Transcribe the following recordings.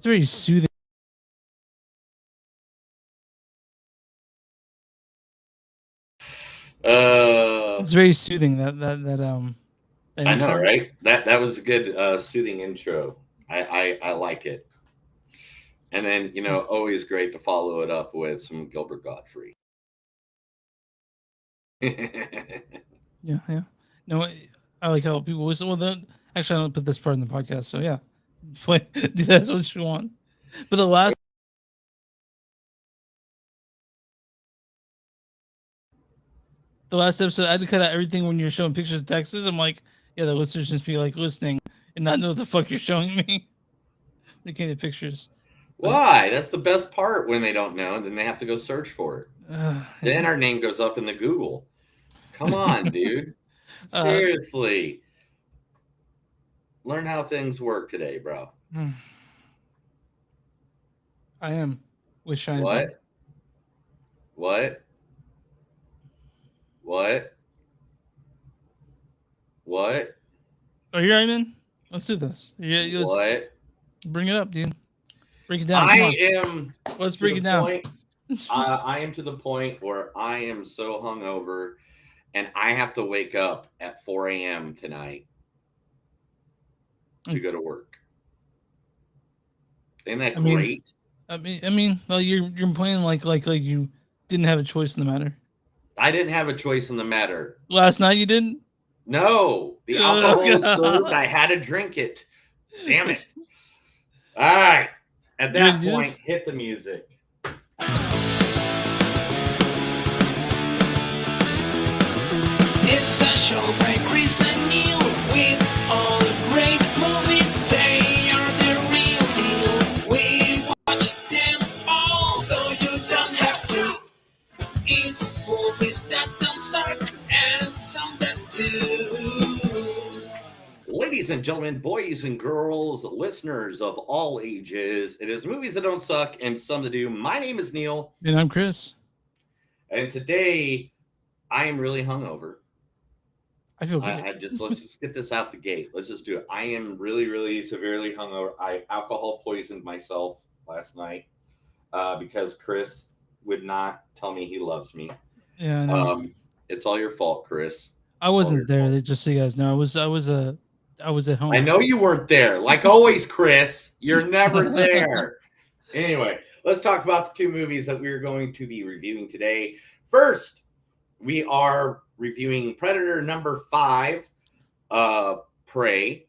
It's very soothing. Uh, It's very soothing that that I know, intro. right? That was a good soothing intro. I like it. And then, always great to follow it up with some Gilbert Godfrey. Yeah, yeah. No, I like how people whistle. Well, then actually, I don't put this part in the podcast. So yeah, play, do that's what you want. But the last episode, I had to cut out everything when you're showing pictures of Texas. I'm like, yeah, the listeners just be like listening and not know what the fuck you're showing me. They can't get pictures. But Why? That's the best part when they don't know, and then they have to go search for it. Then yeah. our name goes up in the Google. Come on, dude. uh, Seriously. Learn how things work today, bro. I am. Wish I be. What? What? What? What? Are you right, man? Let's do this. Yeah, let's What? bring it up, dude. Break it down. Come I on. am Let's to break the it down. point. I am to the point where I am so hungover, and I have to wake up at 4 a.m. tonight to go to work. Isn't that I mean, great? well, you're complaining like you didn't have a choice in the matter. I didn't have a choice in the matter. Last night you didn't. No, the alcohol was served. I had to drink it. Damn it. All right. At that point, hit the music. It's a show by Chris and Neil with all great movies. They are the real deal. We watch them all, so you don't have to. It's movies that don't suck and some that do. Ladies and gentlemen, boys and girls, listeners of all ages, it is Movies That Don't Suck and Some That Do. My name is Neil. And I'm Chris. And today, I am really hungover. I feel good. Let's just get this out the gate. Let's just do it. I am really, really severely hungover. I alcohol poisoned myself last night because Chris would not tell me he loves me. Yeah, I know. It's all your fault, Chris. I wasn't there. Just so you guys know, I was at home. I know you weren't there. Like always, Chris, you're never there. Anyway, let's talk about the two movies that we're going to be reviewing today. First, we are reviewing Predator number 5, Prey,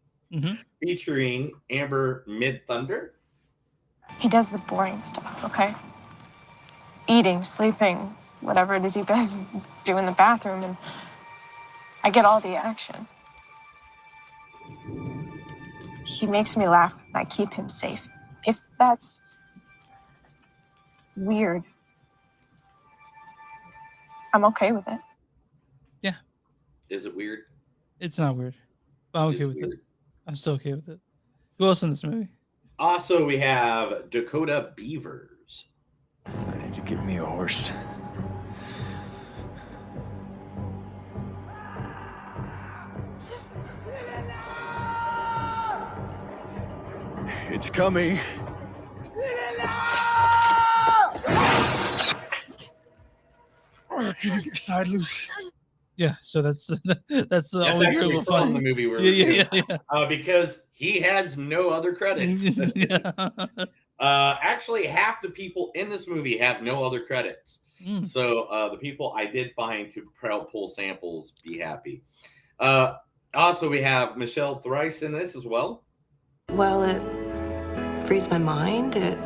featuring Amber Midthunder. He does the boring stuff, okay? Eating, sleeping, whatever it is you guys do in the bathroom, and I get all the action. He makes me laugh, and I keep him safe. If that's weird, I'm okay with it. Yeah. Is it weird? It's not weird. But I'm okay with it. I'm still okay with it. Who else in this movie? Also, we have Dakota Beavers. I need to get me a horse. It's coming. Get your side loose. Yeah, so that's That's only actually from the movie we're yeah. Because he has no other credits. Actually, half the people in this movie have no other credits. So the people I did find to pull samples, be happy. Also, we have Michelle Thrice in this as well. Well, it frees my mind. It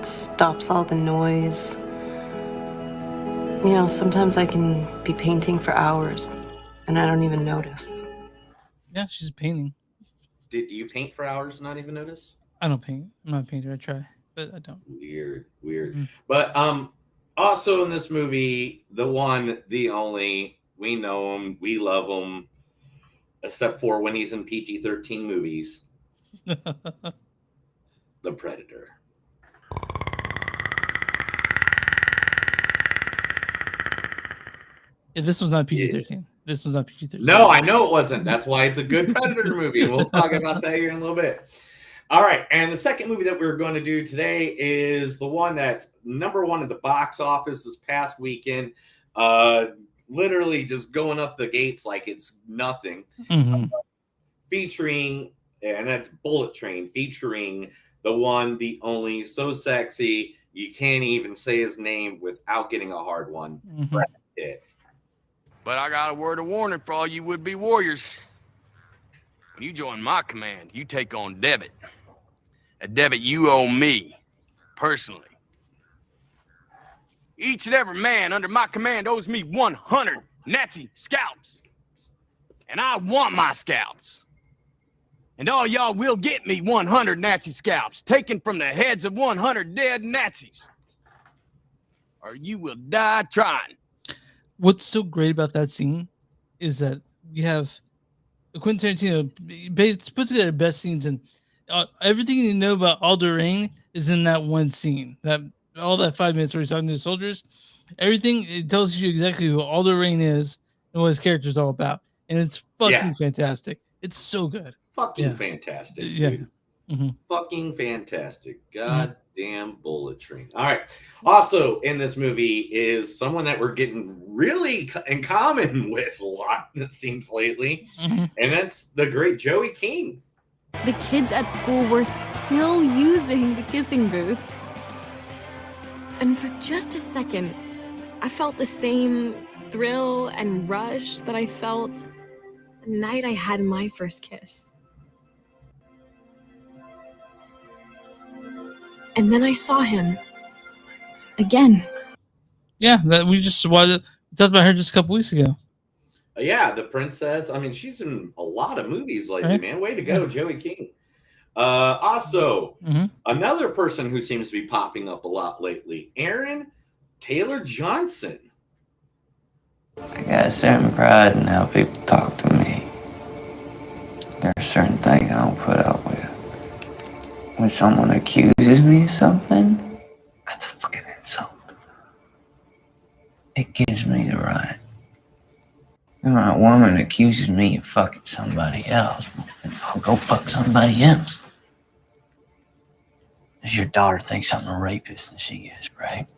stops all the noise. You know, sometimes I can be painting for hours and I don't even notice. Yeah, she's painting. Did you paint for hours and not even notice? I don't paint. I'm not a painter. I try, but I don't. Weird. But also in this movie, the one, the only, we know him, we love him, except for when he's in PG-13 movies. The Predator. Yeah, this was not PG-13. Yeah. This was not PG-13. No, I know it wasn't. That's why it's a good Predator movie. And we'll talk about that here in a little bit. All right, and the second movie that we're going to do today is the one that's #1 at the box office this past weekend. Literally just going up the gates like it's nothing. Featuring, and that's Bullet Train, featuring the one, the only, so sexy you can't even say his name without getting a hard one. Brad Pitt. But I got a word of warning for all you would-be warriors. When you join my command, you take on debit. A debit you owe me, personally. Each and every man under my command owes me 100 Nazi scalps. And I want my scalps. And all y'all will get me 100 Nazi scalps, taken from the heads of 100 dead Nazis. Or you will die trying. What's so great about that scene is that we have Quentin Tarantino puts together the best scenes, and everything you know about Aldo Rain is in that one scene. That all that 5 minutes where he's talking to the soldiers, everything, it tells you exactly who Aldo Rain is and what his character is all about, and it's fucking fantastic. It's so good. Fucking fantastic. Dude. Fucking fantastic. Goddamn Bullet Train. All right. Also in this movie is someone that we're getting really in common with a lot, it seems lately, and that's the great Joey King. The kids at school were still using the kissing booth. And for just a second, I felt the same thrill and rush that I felt the night I had my first kiss. And then I saw him again. Yeah, that we just talked about her just a couple weeks ago. Yeah, the princess. I mean, she's in a lot of movies lately, man. Way to go, Joey King. Also, another person who seems to be popping up a lot lately, Aaron Taylor Johnson. I got a certain pride in how people talk to me. There are certain things I don't put up with. When someone accuses me of something, that's a fucking insult. It gives me the right. When my woman accuses me of fucking somebody else, I'll go fuck somebody else. If your daughter thinks I'm a rapist, then she is, right?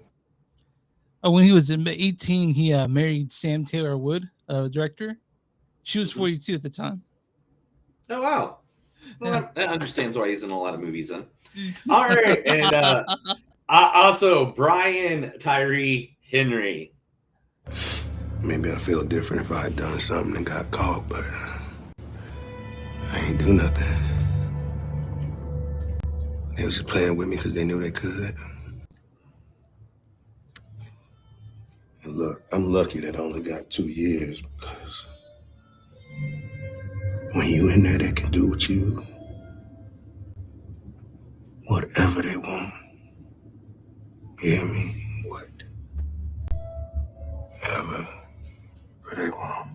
When he was 18, he married Sam Taylor Wood, director. She was 42 at the time. Oh, wow. Well, that understands why he's in a lot of movies then. All right. And also, Brian Tyree Henry. Maybe I feel different if I had done something and got caught, but I ain't do nothing. They was just playing with me because they knew they could. And look, I'm lucky that I only got 2 years, because when you in there, they can do with you whatever they want. You hear me? Whatever they want.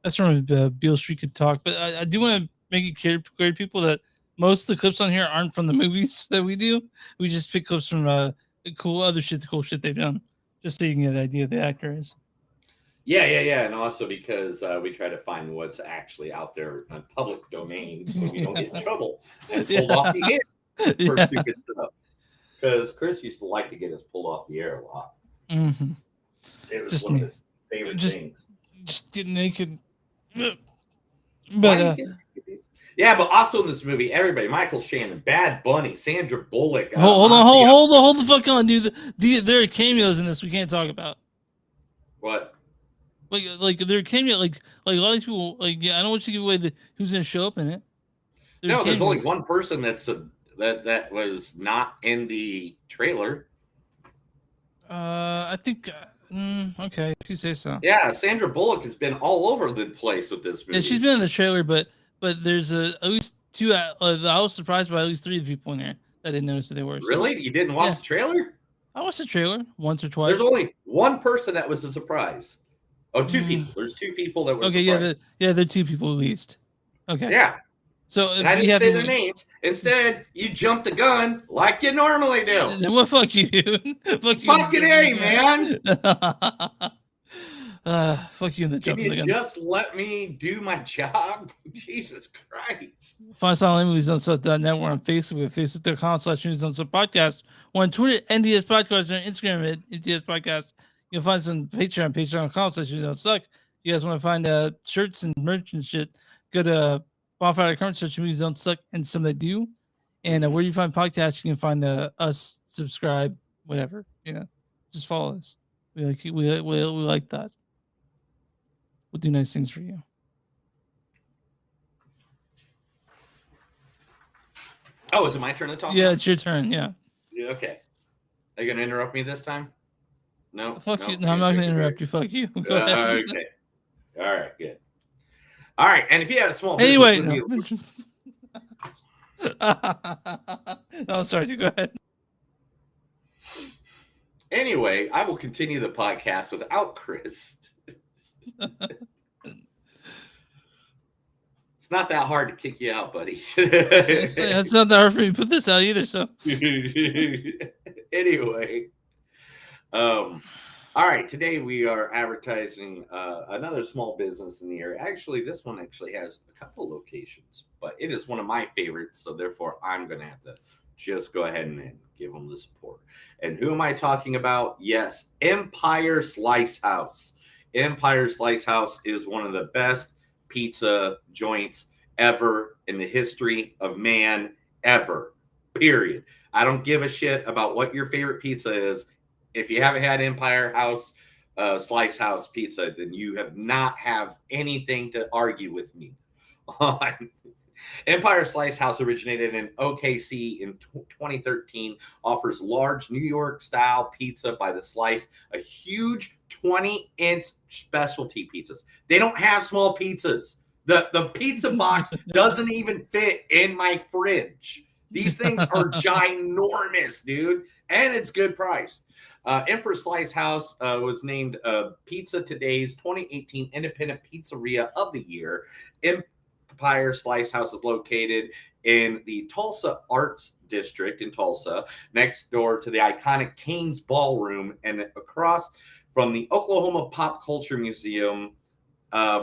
That's from Beale Street Could Talk, but I do want to make it clear to people that most of the clips on here aren't from the movies that we do. We just pick clips from the cool shit they've done, just so you can get an idea of the actor is. Yeah. And also because we try to find what's actually out there on public domain so we don't get in trouble and pulled off the air for stupid stuff. Because Chris used to like to get us pulled off the air a lot. It was just one of his favorite things. Just get naked. But but also in this movie, everybody, Michael Shannon, Bad Bunny, Sandra Bullock. Hold the fuck on, dude. There are cameos in this we can't talk about. What? Like there are cameos, like a lot of these people. Like, I don't want you to give away who's gonna show up in it. There's only one person that was not in the trailer. I think. Okay, if you say so. Yeah, Sandra Bullock has been all over the place with this movie. Yeah, she's been in the trailer, but there's at least 2. I was surprised by at least 3 of the people in here that I didn't notice that they were. Really? You didn't watch the trailer? I watched the trailer once or twice. There's only one person that was a surprise. Oh, 2 people. There's 2 people that were surprised. There are 2 people at least. Okay. Yeah. So and I didn't say their names. Instead, you jumped the gun like you normally do. Well, fuck you, dude. Fucking A, man. Fuck you in the Can jump. you just let me do my job? Jesus Christ. Find us on movies.net. We're on Facebook at facebook.com/movies-podcast. We're on Twitter, NDS Podcast, and on Instagram at NDS Podcast. You can find us on Patreon, patreon.com/movies-don't-suck. If you guys want to find shirts and merch and shit, go to Bonfire.com, search Movies Don't Suck, and some that do. And where you find podcasts, you can find us, subscribe, whatever. Just follow us. We like that. We'll do nice things for you. Oh, is it my turn to talk? Yeah, now? it's your turn. Yeah. Okay. Are you gonna interrupt me this time? No. Fuck you. No, I'm not gonna interrupt you. Fuck you. Go ahead. Okay. All right. Good. All right. And if you had a small Anyway. business No, sorry. You go ahead. Anyway, I will continue the podcast without Chris. It's not that hard to kick you out, buddy. It's not that hard for me to put this out either. So anyway, all right. Today we are advertising another small business in the area. Actually, this one actually has a couple locations, but it is one of my favorites. So therefore, I'm going to have to just go ahead and give them the support. And who am I talking about? Yes, Empire Slice House. Empire Slice House is one of the best pizza joints ever in the history of man ever. Period. I don't give a shit about what your favorite pizza is. If you haven't had Empire House Slice House pizza, then you have not have anything to argue with me on. Empire Slice House originated in OKC in 2013, offers large New York style pizza by the slice, a huge 20-inch specialty pizzas. They don't have small pizzas. The pizza box doesn't even fit in my fridge. These things are ginormous, dude, and it's good price. Emperor Slice House was named Pizza Today's 2018 Independent Pizzeria of the Year. Empire Slice House is located in the Tulsa Arts District in Tulsa, next door to the iconic Cain's Ballroom and across from the Oklahoma Pop Culture Museum,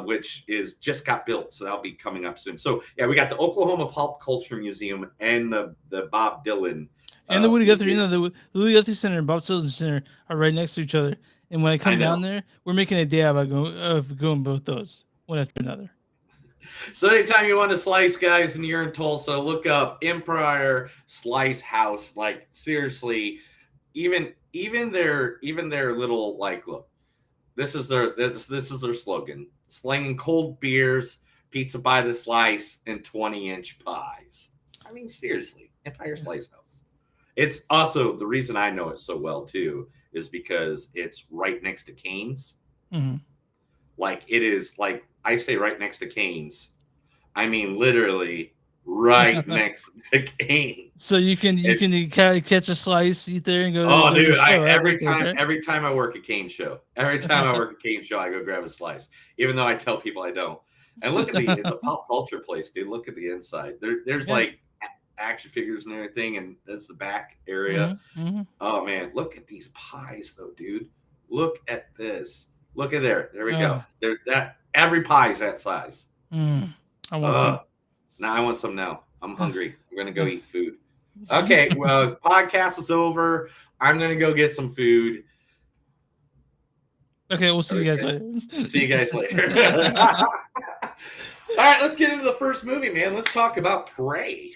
which is just got built. So that'll be coming up soon. So yeah, we got the Oklahoma Pop Culture Museum and the Bob Dylan. And the Woody Guthrie, the Woody Guthrie Center and Bob Dylan Center are right next to each other. And when I come down there, we're making a day out of going both those, one after another. So anytime you want to slice, guys, and you're in Tulsa, look up Empire Slice House. Like seriously, even their little look. This is their slogan: slinging cold beers, pizza by the slice, and 20-inch pies. I mean, seriously, Empire Slice House. It's also the reason I know it so well too is because it's right next to Cain's. Mm-hmm. It is I say right next to Cain's. I mean, literally right next to Cain's. So you can catch a slice, eat there, and go. Oh, dude! Every time I work a Cain's show, I go grab a slice, even though I tell people I don't. And look at it's a pop culture place, dude. Look at the inside. There's action figures and everything, and that's the back area. Mm-hmm. Oh man, look at these pies, though, dude. Look at this. Look at there. There we go. There's that. Every pie is that size. I want some. Now I want some now. I'm hungry. I'm gonna go eat food. Okay, well, podcast is over. I'm gonna go get some food. Okay, we'll see you guys later. See you guys later. All right, let's get into the first movie, man. Let's talk about Prey.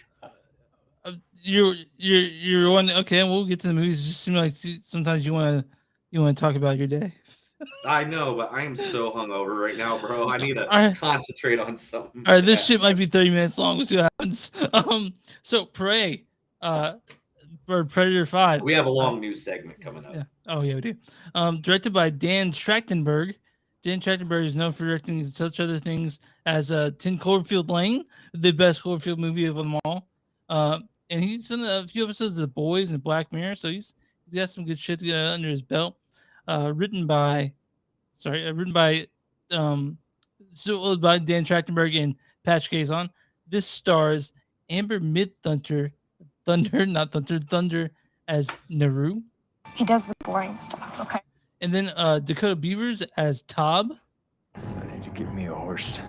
You're one. Okay, we'll get to the movies. It just seems like sometimes you want to talk about your day. I know, but I am so hungover right now, bro. I need to concentrate on something. All right, this shit might be 30 minutes long. We'll see what happens. So Prey, or Predator 5. We have a long news segment coming up. Yeah. Oh yeah, we do. Directed by Dan Trachtenberg. Dan Trachtenberg is known for directing such other things as 10 Cloverfield Lane, the best Cloverfield movie of them all. And he's in a few episodes of The Boys and Black Mirror, so he's got some good shit under his belt. Written by Dan Trachtenberg and Patch Kazan. This stars Amber Thunder as Naru. He does the boring stuff, okay? And then Dakota Beavers as Tob. I need to get me a horse.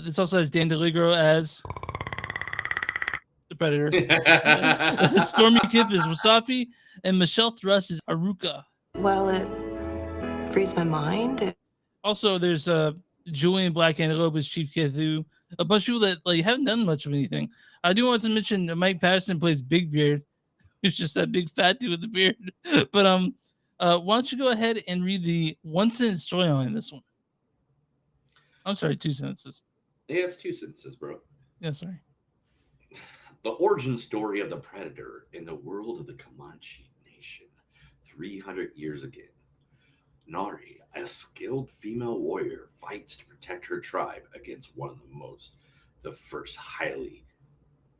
This also has Dan DeLigro as the Predator. Stormy Kip is Wasapi, and Michelle Thrust is Aruka. Well, it frees my mind. Also, there's Julian Black Antelope as Chief Kethu. A bunch of people that like haven't done much of anything. I do want to mention Mike Patterson plays Big Beard, who's just that big fat dude with the beard. But why don't you go ahead and read the 1 sentence storyline in this one? I'm sorry, 2 sentences. Yeah, it's 2 sentences, bro. Yeah, sorry. The origin story of the Predator in the world of the Comanche Nation 300 years ago. Nari, a skilled female warrior, fights to protect her tribe against one of the first highly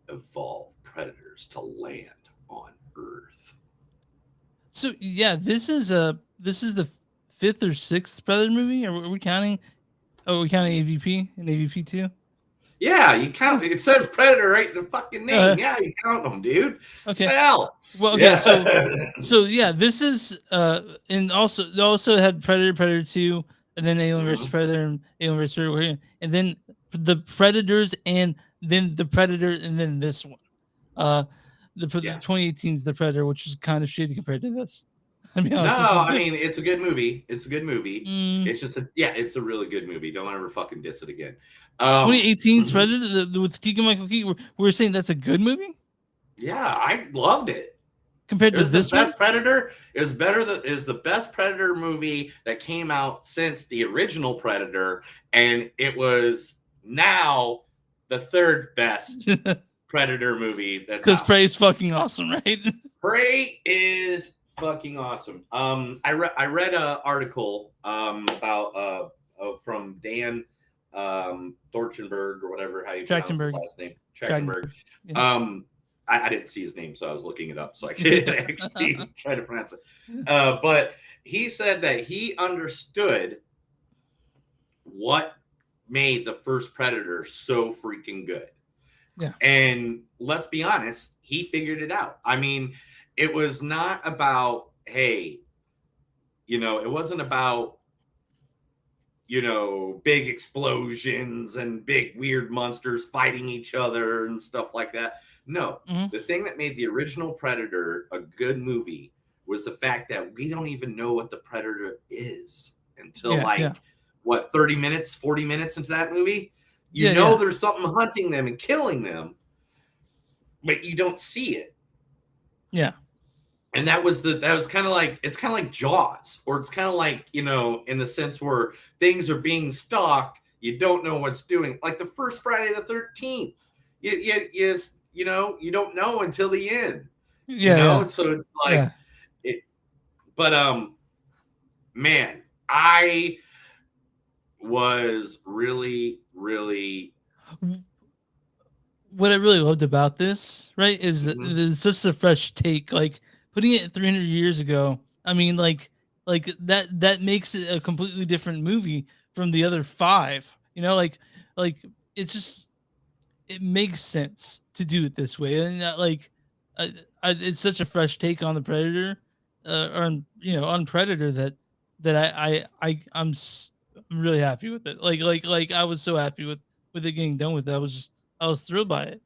evolved predators to land on Earth. So yeah, this is the 5th or 6th Predator movie. Are we counting? Oh, we're counting AVP and AVP 2. Yeah, you count. It says Predator right in the fucking name. Yeah, you count them, dude. Okay. Hell. Well, okay. Yeah. So yeah, this is and also they also had Predator 2, and then Alien vs Predator and Alien vs Predator, and then the Predators, and then the Predator, and then this one. The 2018's The Predator, which is kind of shitty compared to this. I mean, it's a good movie. It's a good movie. It's just it's a really good movie. Don't ever fucking diss it again. 2018's Predator with Keegan-Michael Key. We're saying that's a good movie. Yeah, I loved it. Compared to this the best Predator, it was the best Predator movie that came out since the original Predator, and it was now the 3rd best Predator movie. That's because Prey's fucking awesome, right? Prey is fucking awesome. I read an article about from Dan Thorchenberg or whatever how you pronounce his last name. Trachtenberg. Yeah. I didn't see his name, so I was looking it up so I could actually try to pronounce it. But he said that he understood what made the first Predator so freaking good. Yeah. And let's be honest, he figured it out. I mean, it was not about, hey, it wasn't about, big explosions and big weird monsters fighting each other and stuff like that. No, the thing that made the original Predator a good movie was the fact that we don't even know what the Predator is until 30 minutes, 40 minutes into that movie. There's something hunting them and killing them, but you don't see it. Yeah. And that was kind of like, it's kind of like Jaws, or it's kind of like, in the sense where things are being stalked. You don't know what's doing. Like the first Friday the 13th, you don't know until the end. Yeah. So it's like, man, I was really, really. What I really loved about this, right, is that it's just a fresh take. Like putting it 300 years ago. I mean, like that makes it a completely different movie from the other 5. Like it makes sense to do it this way, and it's such a fresh take on the Predator, on Predator that I'm really happy with it. Like I was so happy with it getting done with it. I was thrilled by it,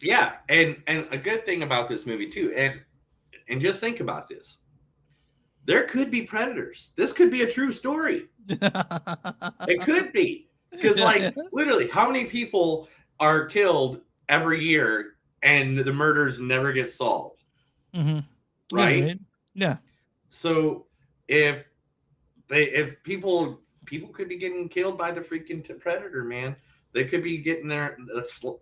Yeah, and a good thing about this movie too, and just think about this. There could be predators. This could be a true story. It could be. Because literally, how many people are killed every year and the murders never get solved? Mm-hmm. Right? Yeah. So if people could be getting killed by the freaking predator, man. They could be getting their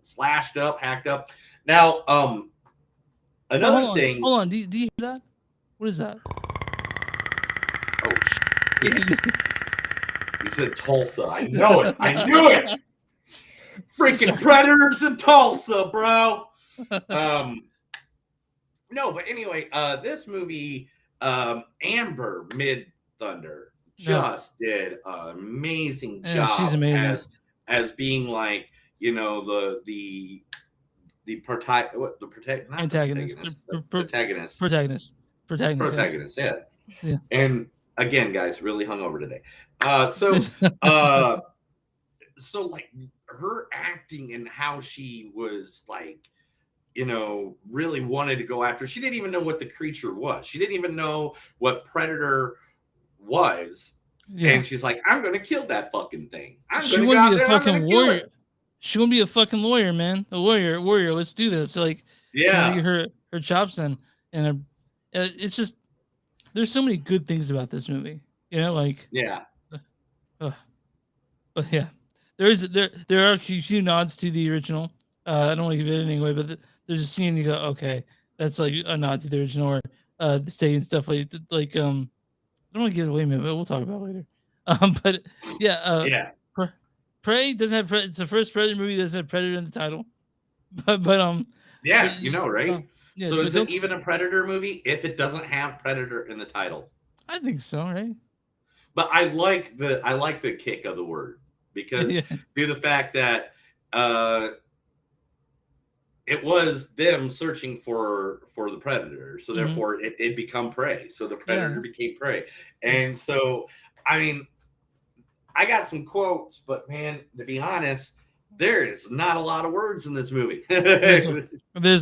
slashed up, hacked up. Now, another thing. Hold on. Do you hear that? What is that? Oh, shit. He said Tulsa. I know it. I knew it. Freaking predators in Tulsa, bro. No, but anyway, this movie, Amber Mid-Thunder, just did an amazing job. She's amazing. As being like, the protagonist. Protagonist. Yeah. And again, guys, really hungover today. So like her acting and how she was like, really wanted to go after. She didn't even know what the creature was. She didn't even know what Predator was. Yeah. And she's like, I'm going to kill that fucking thing. She want to be a fucking warrior. She want to be a fucking lawyer, man. A warrior. Let's do this. Like, yeah, her chops in, and it's just there's so many good things about this movie. Like but yeah, there are a few nods to the original. I don't want to give it anyway, but there's a scene you go, okay, that's like a nod to the original, or the saying stuff like I don't want to give it away, man, but we'll talk about it later. But yeah, yeah. Prey doesn't have it's the first Predator movie that doesn't have Predator in the title. But Yeah, but, right? yeah, So but is it even a Predator movie if it doesn't have Predator in the title? I think so, right? But I like the kick of the word because due to the fact that it was them searching for the Predator, so therefore it did become prey. So the Predator became prey, and so I mean, I got some quotes, but man, to be honest, there is not a lot of words in this movie. There's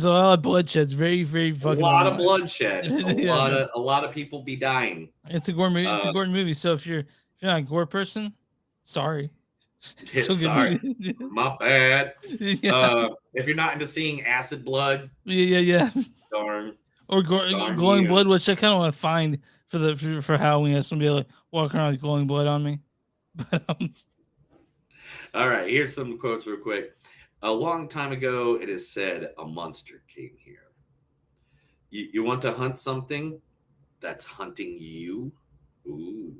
a lot of bloodshed. It's very, very fucking. A lot of bloodshed. A lot of people be dying. It's a gore movie. It's a gore movie. So if you're not a gore person, sorry. Sorry, my bad. Yeah. If you're not into seeing acid blood, yeah. Darn. Or glowing blood, which I kind of want to find for Halloween. I just want to be able to walk around with glowing blood on me. But all right, here's some quotes real quick. A long time ago, it is said a monster came here. You want to hunt something that's hunting you? Ooh.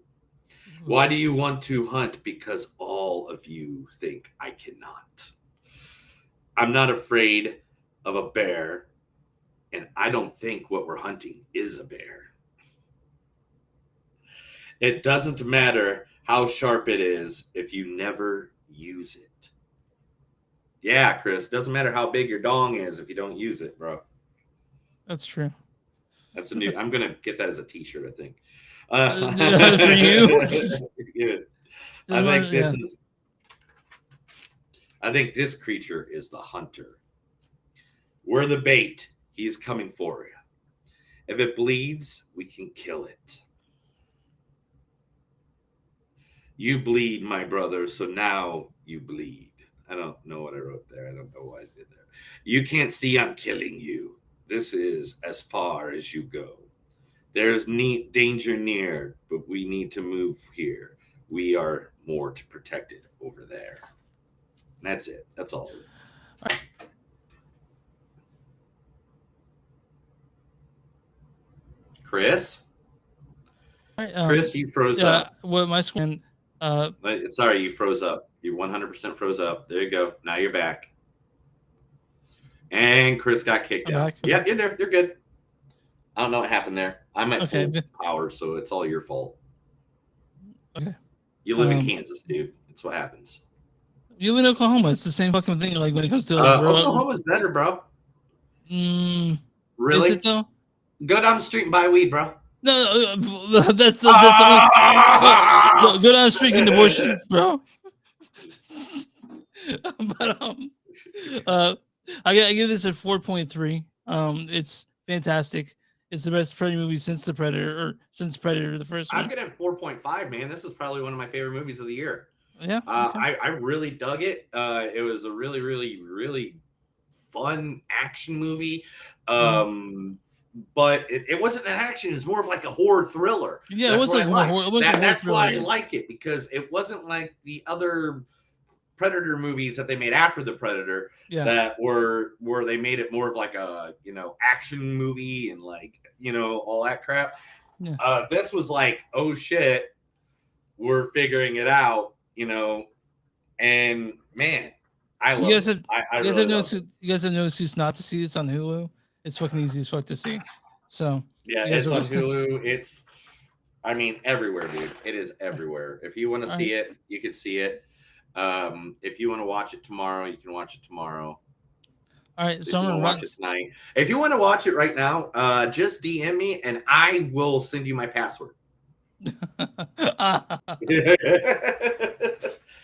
Why do you want to hunt? Because all of you think I cannot. I'm not afraid of a bear, and I don't think what we're hunting is a bear. It doesn't matter how sharp it is if you never use it. Yeah, Chris, doesn't matter how big your dong is if you don't use it, bro. That's true. That's a new. I'm gonna get that as a T-shirt, I think. For you? Yeah. I think this creature is the hunter. We're the bait. He's coming for you. If it bleeds, we can kill it. You bleed, my brother, so now you bleed. I don't know what I wrote there. I don't know why I did that. You can't see I'm killing you. This is as far as you go. There's danger near, but we need to move here. We are more to protect it over there. And that's it. That's all. Chris? Chris, you froze up. What my screen? Sorry, you froze up. You 100% froze up. There you go. Now you're back. And Chris got kicked out. Yeah, you're there. You're good. I don't know what happened there. I'm at full power, so it's all your fault. Okay. You live in Kansas, dude. That's what happens. You live in Oklahoma. It's the same fucking thing. Like when it comes to Oklahoma's better, bro. Really? Is it though? Go down the street and buy weed, bro. No, that's go down the street and divorce you, bro. But I give this a 4.3. It's fantastic. It's the best Predator movie since the Predator, the first one. I'm gonna have 4.5, man. This is probably one of my favorite movies of the year. Yeah. I really dug it. It was a really, really, really fun action movie. But it wasn't an action. It's more of like a horror thriller. Yeah, it was like a horror. That's why I like it, because it wasn't like the other Predator movies that they made after the Predator that were where they made it more of like a action movie and like all that crap. Yeah. This was like, oh shit, we're figuring it out, and man, I love it. You guys have no excuse not to see this on Hulu. It's fucking easy as fuck to see. So yeah, it's on Hulu. It's, everywhere, dude. It is everywhere. If you want to see it, you can see it. If you want to watch it tomorrow, you can watch it tomorrow. All right, so I'm gonna watch it tonight. If you want to watch it right now, just DM me and I will send you my password.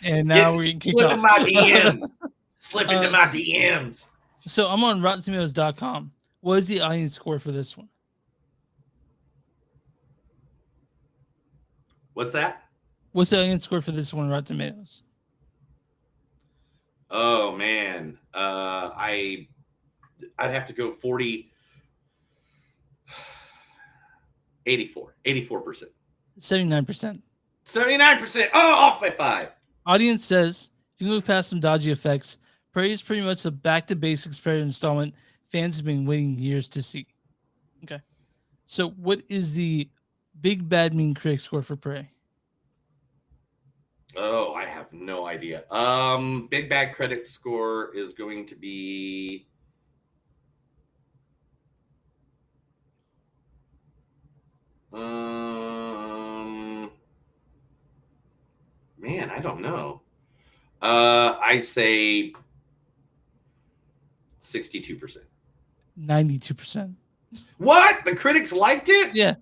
And now Get- we're getting kicked slip off. in my DMs. Slip into my Uh, DMs. So I'm on RottenTomatoes.com. What is the audience score for this one? What's that? What's the audience score for this one, Rotten Tomatoes? Oh man, I'd have to go 40, 84%. 79%. 79%. Oh, off by 5. Audience says, if you can look past some dodgy effects, Prey is pretty much a back to basics Predator installment fans have been waiting years to see. Okay. So what is the big bad mean critic score for Prey? Oh, I have no idea. Big Bad Critic score is going to be man, I don't know. I say 62%. 92%. What? The critics liked it? Yeah.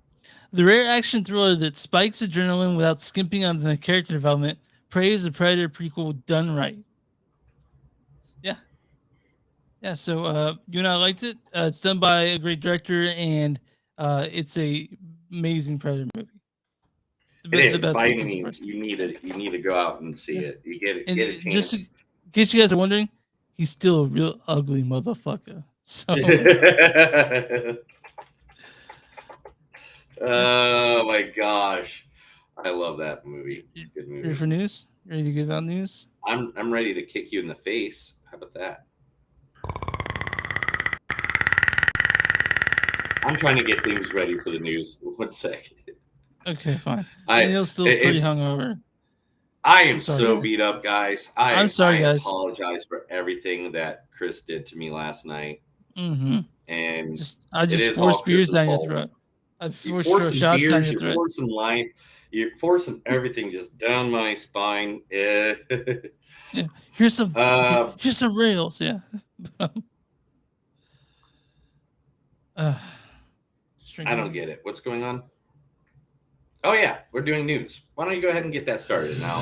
The rare action thriller that spikes adrenaline without skimping on the character development, Prey is a Predator prequel done right. Yeah. Yeah, so you and I liked it. It's done by a great director, and it's a amazing Predator movie. It is. By one any since the means, first. you need to go out and see it. You get it. And Get a chance. just in case you guys are wondering, he's still a real ugly motherfucker. So Oh my gosh, I love that movie. It's a good ready movie. for news? Ready to give out news? I'm ready to kick you in the face. How about that? I'm trying to get things ready for the news. 1 second. Okay, fine. I Daniel's still pretty it's hungover. I am Sorry, so guys. beat up, guys. I'm sorry, I guys. apologize for everything that Chris did to me last night, Mm-hmm. and I it just is all forced beers Chris's down your fault. throat. I You're forced a forcing shot down beers, your you're throat. forcing life, you're forcing everything just down my spine. Yeah. Here's some rails. Yeah. I don't get it. What's going on? Oh yeah, we're doing news. Why don't you go ahead and get that started, and I'll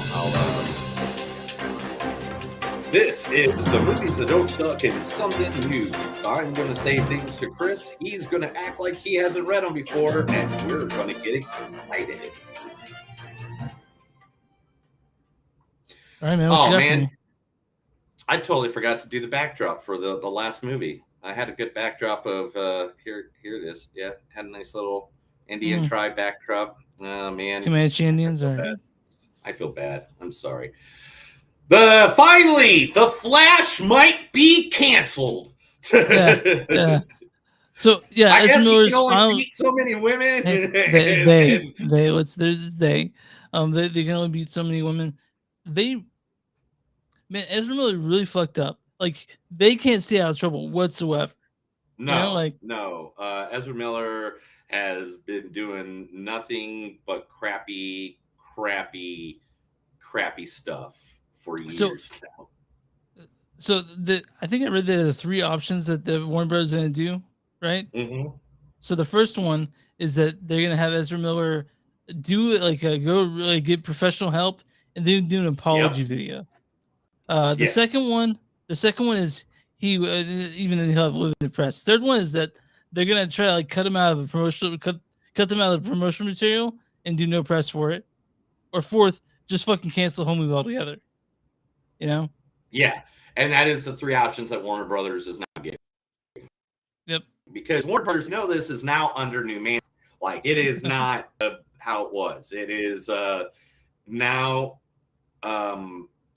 This is the movies that don't suck and something new. I'm going to say things to Chris. He's going to act like he hasn't read them before, and we're going to get excited. All right, man. What Oh you got for man, me? I totally forgot to do the backdrop for the last movie. I had a good backdrop of here it is. Yeah, had a nice little Indian tribe backdrop. Oh man, Comanche Indians. All right. I feel bad. I'm sorry. Finally, The Flash might be canceled. Yeah. So yeah, I guess Ezra he Miller's can only final. beat so many women. They let's there's they they can only beat so many women. Man, Ezra Miller really fucked up. Like they can't stay out of trouble whatsoever. No, Ezra Miller has been doing nothing but crappy stuff for years now. So I think I read there are 3 options that the Warner Brothers are going to do, right? Mm-hmm. So the first one is that they're going to have Ezra Miller do go really get professional help and then do an apology video. The second one is he even then he'll have limited press. Third one is that they're going to try to cut him out of the promotional cut them out of the promotional material and do no press for it. Or fourth, just fucking cancel the whole movie altogether. You know? Yeah, and that is the 3 options that Warner Brothers is now giving. Yep. Because Warner Brothers this is now under new management. Like it is not how it was. It is now.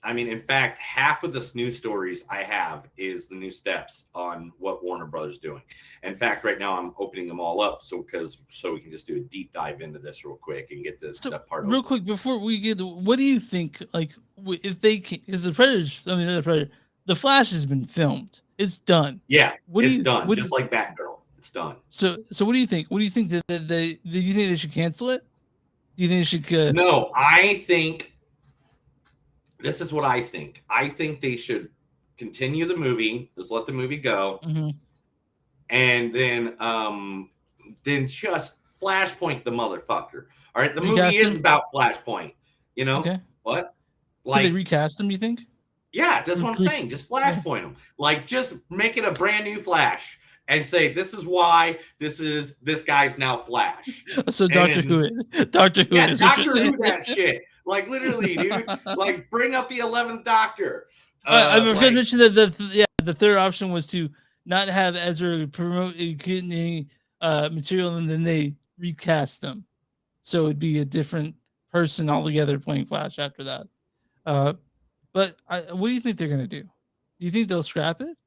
I mean, in fact, half of the news stories I have is the new steps on what Warner Brothers is doing. In fact, right now I'm opening them all up so we can just do a deep dive into this real quick and get this part real quick before we get. What do you think? Like, if they can, because the Predators, the Flash has been filmed. It's done. Yeah, it's done. Just like Batgirl, it's done. So what do you think? What do you think that do you think they should cancel it? Do you think they should? No, I think. This is what I think. I think they should continue the movie. Just let the movie go, and then just Flashpoint the motherfucker. All right, the Recast movie is him? about Flashpoint. You know Okay. what? Could Like they recast him, you think? yeah, that's what I'm Re- saying. Just Flashpoint them. Like, just make it a brand new Flash and say, this is why this guy's now Flash. So Doctor then- Who it. Doctor Who Yeah, it is what you're Doctor Who saying. that shit. Like, literally, dude. Like, bring up the 11th Doctor. I was like- going to mention that the third option was to not have Ezra promote any material, and then they recast them, so it'd be a different person altogether playing Flash after that. But what do you think they're going to do? Do you think they'll scrap it?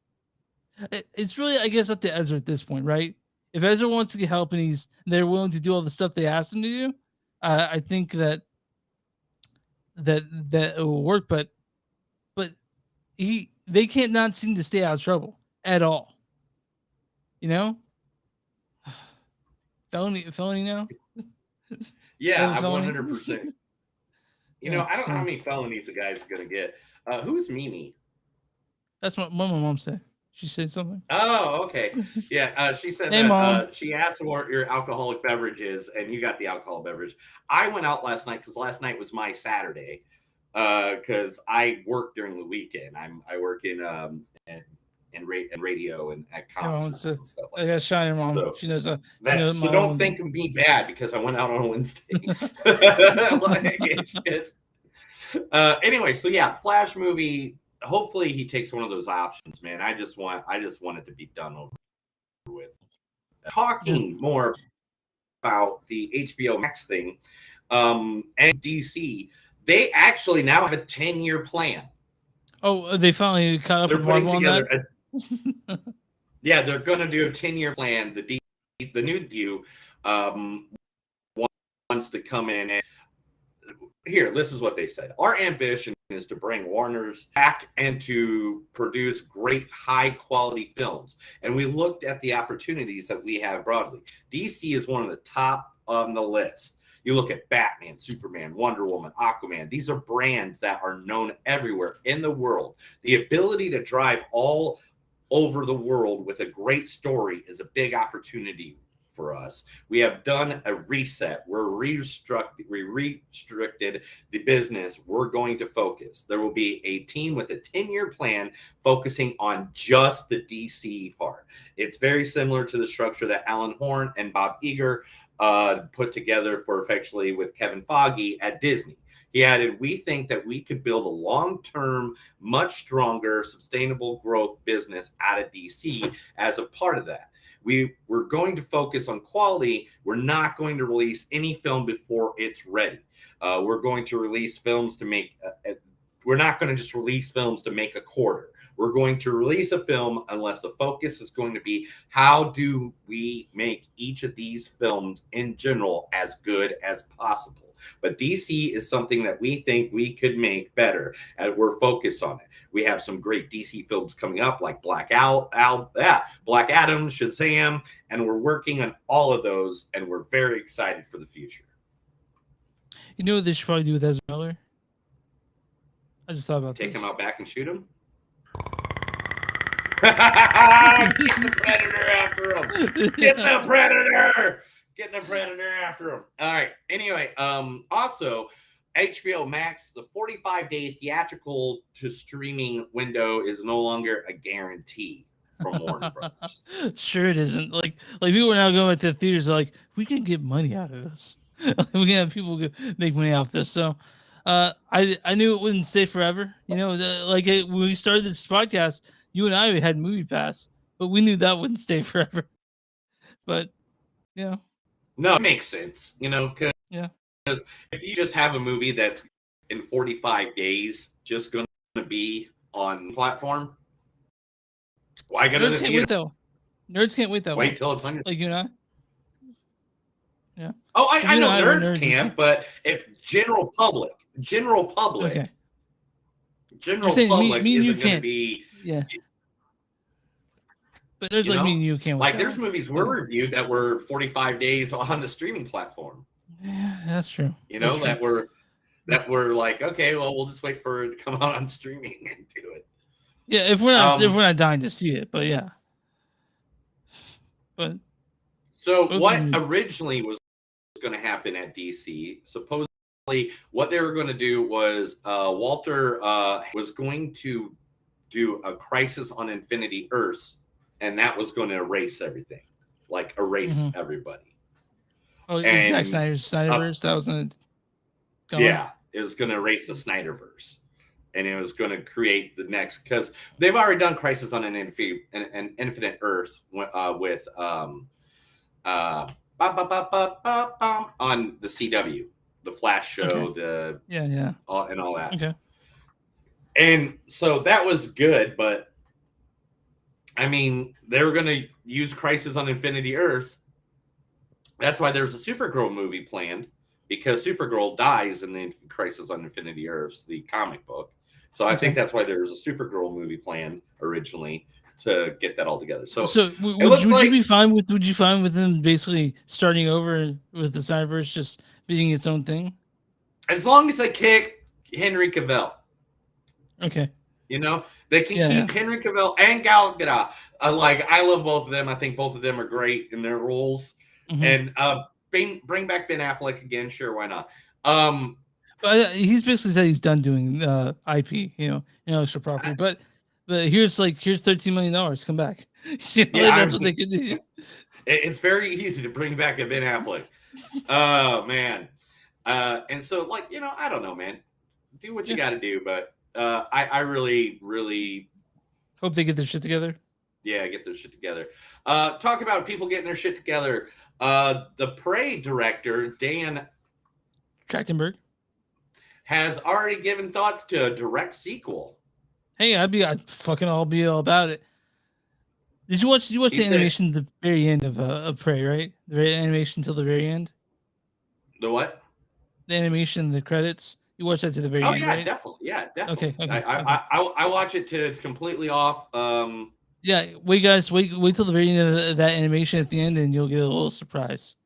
It's really, I guess, up to Ezra at this point, right? If Ezra wants to get help and they're willing to do all the stuff they asked him to do, I think that it will work. But they can't not seem to stay out of trouble at all. You know, felony now. Yeah, I'm felony? 100%. You know, Yeah, I don't know how so- many felonies the guy's going to get. Who is Mimi? That's what my mom said. She said something. Oh, okay. Yeah, she said Hey, that Mom. she asked what your alcoholic beverage is, and you got the alcohol beverage. I went out last night because last night was my Saturday. Because I work during the weekend. I work in radio and at concerts and stuff I like got that. shine her mom. So- She knows. She That, knows so my don't mom. think of me bad because I went out on a Wednesday. Like, it's just anyway. So yeah, Flash movie. Hopefully he takes one of those options, man. I just want it to be done over with. Talking more about the HBO Max thing, and DC, they actually now have a 10-year plan. Oh, they finally caught up They're with putting Marvel on together that. yeah, they're going to do a 10-year plan. The new deal wants to come in and here, this is what they said. Our ambition is to bring Warner's back and to produce great high quality films. And we looked at the opportunities that we have broadly. DC is one of the top on the list. You look at Batman, Superman, Wonder Woman, Aquaman. These are brands that are known everywhere in the world. The ability to drive all over the world with a great story is a big opportunity for us. We have done a reset. We restricted the business. We're going to focus. There will be a team with a 10-year plan focusing on just the DC part. It's very similar to the structure that Alan Horn and Bob Iger put together for effectively with Kevin Feige at Disney. He added, we think that we could build a long-term, much stronger, sustainable growth business out of DC as a part of that. We're going to focus on quality. We're not going to release any film before it's ready. We're going to release films to make, we're not going to just release films to make a quarter. We're going to release a film unless the focus is going to be how do we make each of these films in general as good as possible. But DC is something that we think we could make better, and we're focused on it. We have some great DC films coming up, like Black Adam, Shazam, and we're working on all of those, and we're very excited for the future. You know what they should probably do with Ezra Miller? I just thought about Take this. him out back and shoot him. Get the Predator after him. Get the Predator. Get the Predator after him. All right. Anyway, also HBO Max, the 45-day theatrical to streaming window is no longer a guarantee from Warner Brothers. Sure, it isn't. Like people are now going to the theaters. Like, we can get money out of this. We can have people make money off this. So, I knew it wouldn't stay forever. You know, when we started this podcast, you and I had Movie Pass, but we knew that wouldn't stay forever. But, you know. No, it makes sense. You know, because if you just have a movie that's in 45 days just going to be on the platform, why go to the Nerds can't theater? wait though. Nerds can't wait that Wait long. till it's on your. Like you and I. Yeah. Oh, I know I were nerds nerds. can't, but if general public, Okay. general You're saying public me and you isn't going to can't. be. Yeah. But there's You like know? me and you can't. Like wait there's that long. movies were reviewed that were 45 days on the streaming platform. Yeah, that's true. You know, That's true. that were like, okay, well, we'll just wait for it to come out on streaming and do it. Yeah, if we're not dying to see it, but yeah. But So Both what movies. originally was going to happen at DC. Supposedly, what they were going to do was Walter was going to do a Crisis on Infinity Earths, and that was going to erase everything, like erase everybody. Oh, And, Zack Snyderverse. That was gonna. Yeah, it was going to erase the Snyderverse, and it was going to create the next, because they've already done Crisis on an Infinite Earths with on the CW, the Flash show, and all that. Okay. And so that was good, but I mean, they were going to use Crisis on Infinity Earths. That's why there's a Supergirl movie planned, because Supergirl dies in the Crisis on Infinity Earths, the comic book. So I think that's why there was a Supergirl movie planned originally to get that all together. So would you be fine with? Would you fine with them basically starting over with the Snyderverse just being its own thing? As long as they kick Henry Cavill. Okay. You know, they can keep Henry Cavill and Gal Gadot. I love both of them. I think both of them are great in their roles. And bring back Ben Affleck again. Sure, why not? But he's basically said he's done doing IP, extra property. But here's $13 million. Come back. That's what they could do. It's very easy to bring back a Ben Affleck. Oh man. And so I don't know, man. Do what you got to do, but I really, really hope they get their shit together. Yeah, get their shit together. Talk about people getting their shit together. The Prey director, Dan Trachtenberg, has already given thoughts to a direct sequel. Hey, I'll be all about it. Did you watch the animation at the very end of Prey, right? The animation till the very end. The what? The animation, the credits. You watch that to the very end, right? Definitely. Yeah, definitely. Okay. I watch it till it's completely off. Yeah, wait till the very end of that animation at the end, and you'll get a little surprise.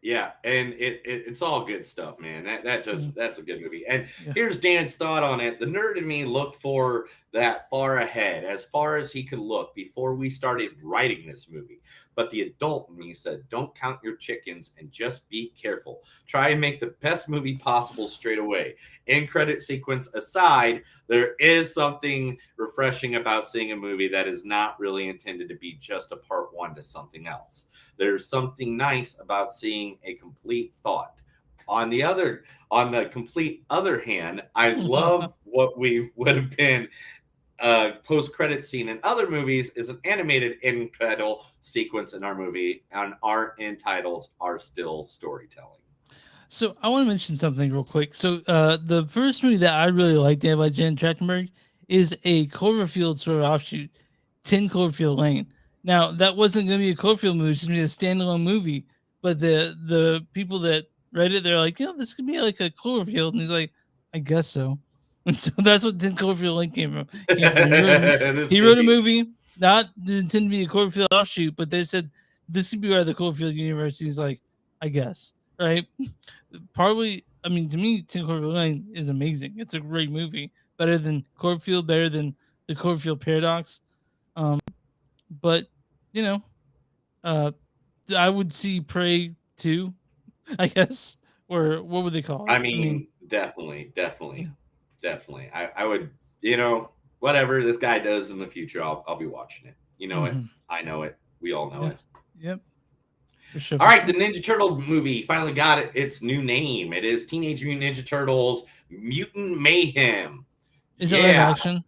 Yeah, and it's all good stuff, man. That's a good movie. And here's Dan's thought on it. The nerd in me looked for that far ahead, as far as he could look before we started writing this movie. But the adult in me said, don't count your chickens and just be careful. Try and make the best movie possible straight away. End credit sequence aside, there is something refreshing about seeing a movie that is not really intended to be just a part one to something else. There's something nice about seeing a complete thought. On the complete other hand, I love what would have been post-credit scene in other movies is an animated end title sequence in our movie, and our end titles are still storytelling. So I want to mention something real quick. So the first movie that I really liked, by Dan Trachtenberg, is a Cloverfield sort of offshoot, 10 Cloverfield Lane. Now that wasn't going to be a Cloverfield movie; it's just going to be a standalone movie. But the people that read it, they're like, this could be like a Cloverfield, and he's like, I guess so. And so that's what 10 Cloverfield Lane came from. He wrote a movie, not intended to be a Cloverfield offshoot, but they said this could be where the Cloverfield universe. He's like, I guess, right? Probably. I mean, to me, 10 Cloverfield Lane is amazing. It's a great movie, better than Cloverfield, better than the Cloverfield Paradox. But I would see Prey 2, I guess, or what would they call it? I mean definitely. I would, whatever this guy does in the future, I'll be watching it. You know it. I know it. We all know it. Yep. For sure. All right, the Ninja Turtle movie finally got its new name. It is Teenage Mutant Ninja Turtles Mutant Mayhem. Is it live action?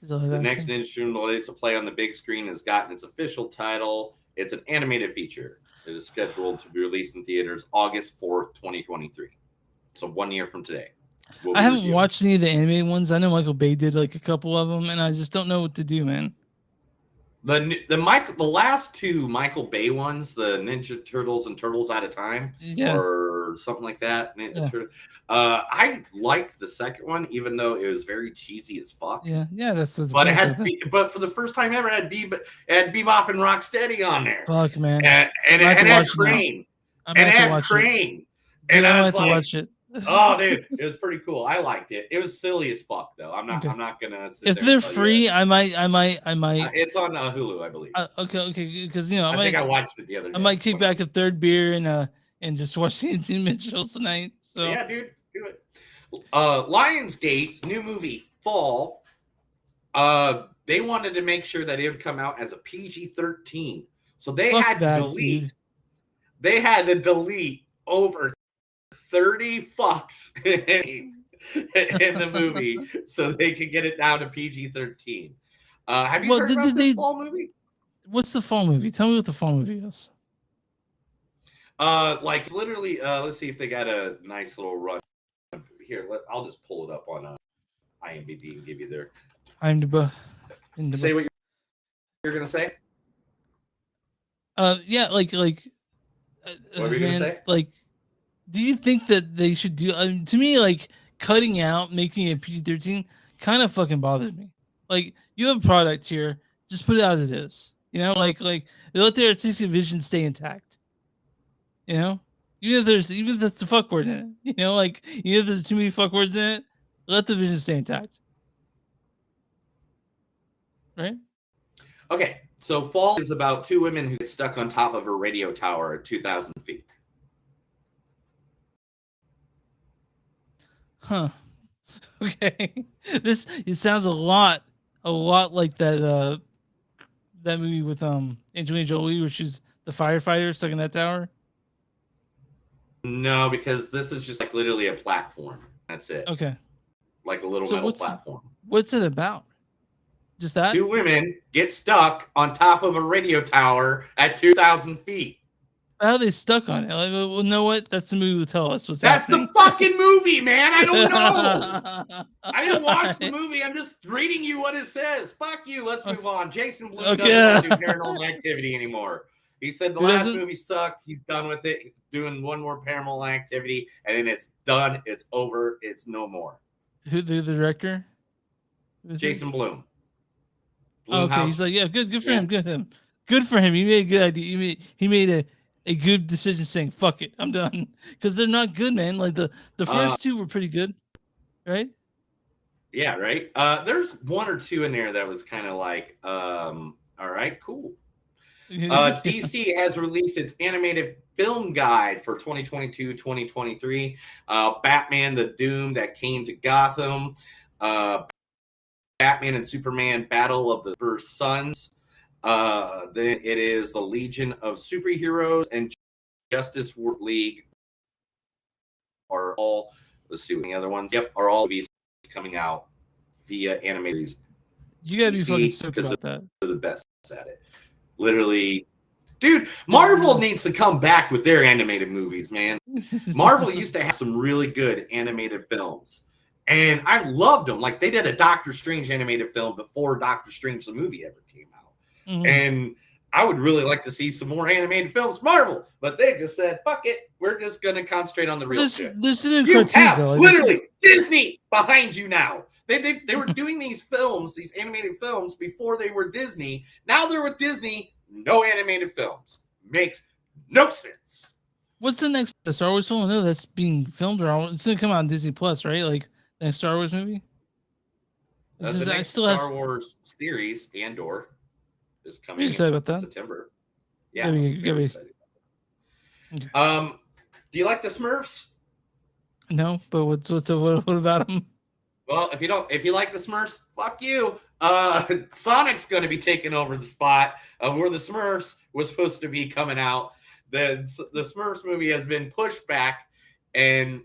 The next Ninja Turtle released to play on the big screen has gotten its official title. It's an animated feature. It is scheduled to be released in theaters August 4th, 2023. So 1 year from today. I haven't watched any of the animated ones. I know Michael Bay did like a couple of them, and I just don't know what to do, man. The last two Michael Bay ones, the Ninja Turtles and Turtles Out of Time, or something like that. I liked the second one, even though it was very cheesy as fuck. Yeah, that's. But it had, but for the first time ever, it had Bebop and Rocksteady on there. Fuck, man. And it had Crane. And it had Crane. And I I was have to watch it. Oh, dude, it was pretty cool. I liked it. It was silly as fuck, though. I'm not. Okay. I'm not gonna. If they're free, I might. It's on Hulu, I believe. Okay, because you know, I think I watched it the other day. I might kick back a third beer and just watch the Mitchells tonight. So yeah, dude, do it. Lionsgate's new movie Fall. They wanted to make sure that it would come out as a PG-13, so they Fuck had to that, delete. dude. They had to delete over 30 fucks in the movie so they could get it down to PG-13. Have you heard about this Fall movie? What's the Fall movie? Tell me what the Fall movie is. Like literally, let's see if they got a nice little run here. I'll just pull it up on IMDb and give you their. Say what you're gonna say. Yeah, like. What were you gonna say? Like, do you think that they should do? To me, like cutting out, making it PG-13, kind of fucking bothers me. Like, you have a product here, just put it as it is. You know, like let the artistic vision stay intact. You know, even if there's the fuck word in it. You know, like even if there's too many fuck words in it, let the vision stay intact. Right? Okay, so Fall is about two women who get stuck on top of a radio tower at 2,000 feet. Huh. Okay. It sounds a lot like that movie with Angelina Jolie, where she's the firefighter stuck in that tower. No, because this is just like literally a platform. That's it. Okay. Like a little metal platform. What's it about? Just that? Two women get stuck on top of a radio tower at 2,000 feet. How are they stuck on it? Like, well, you know what? That's the movie will tell us what's That's happening. the fucking movie, man. I don't know. I didn't watch the movie. I'm just reading you what it says. Fuck you. Let's move on. Jason Blum doesn't want to do Paranormal Activity anymore. He said the last movie sucked. He's done with it. He's doing one more Paranormal Activity, and then it's done. It's over. It's no more. Who the director? Jason Blum. Oh, okay, he's like, yeah, good for him, good for him. He made a good idea. He made a good decision, saying, "Fuck it, I'm done," because they're not good, man. Like the first two were pretty good, right? Yeah, right. There's one or two in there that was kind of like, all right, cool. DC has released its animated film guide for 2022-2023. Batman: The Doom That Came to Gotham. Batman and Superman: Battle of the First Sons. Then it is the Legion of Superheroes and Justice League are all. Let's see what the other ones. Yep, are all these coming out via animators. You gotta be fucking stoked about that. They're the best at it. Literally, dude. Marvel needs to come back with their animated movies, man. Marvel used to have some really good animated films. And I loved them. Like, they did a Doctor Strange animated film before Doctor Strange the movie ever came out. Mm-hmm. And I would really like to see some more animated films, Marvel. But they just said, fuck it. We're just going to concentrate on the real shit. You have literally Disney behind you now. They were doing these films, these animated films, before they were Disney. Now they're with Disney. No animated films. Makes no sense. What's the next Star Wars film? No, that's being filmed, or it's going to come out on Disney Plus, right? Like, next Star Wars movie? The next Star Wars series, Andor, is coming in September. Yeah. Very excited about that. Do you like the Smurfs? No, but what about them? Well, if you like the Smurfs, fuck you. Sonic's going to be taking over the spot of where the Smurfs was supposed to be coming out. The Smurfs movie has been pushed back, and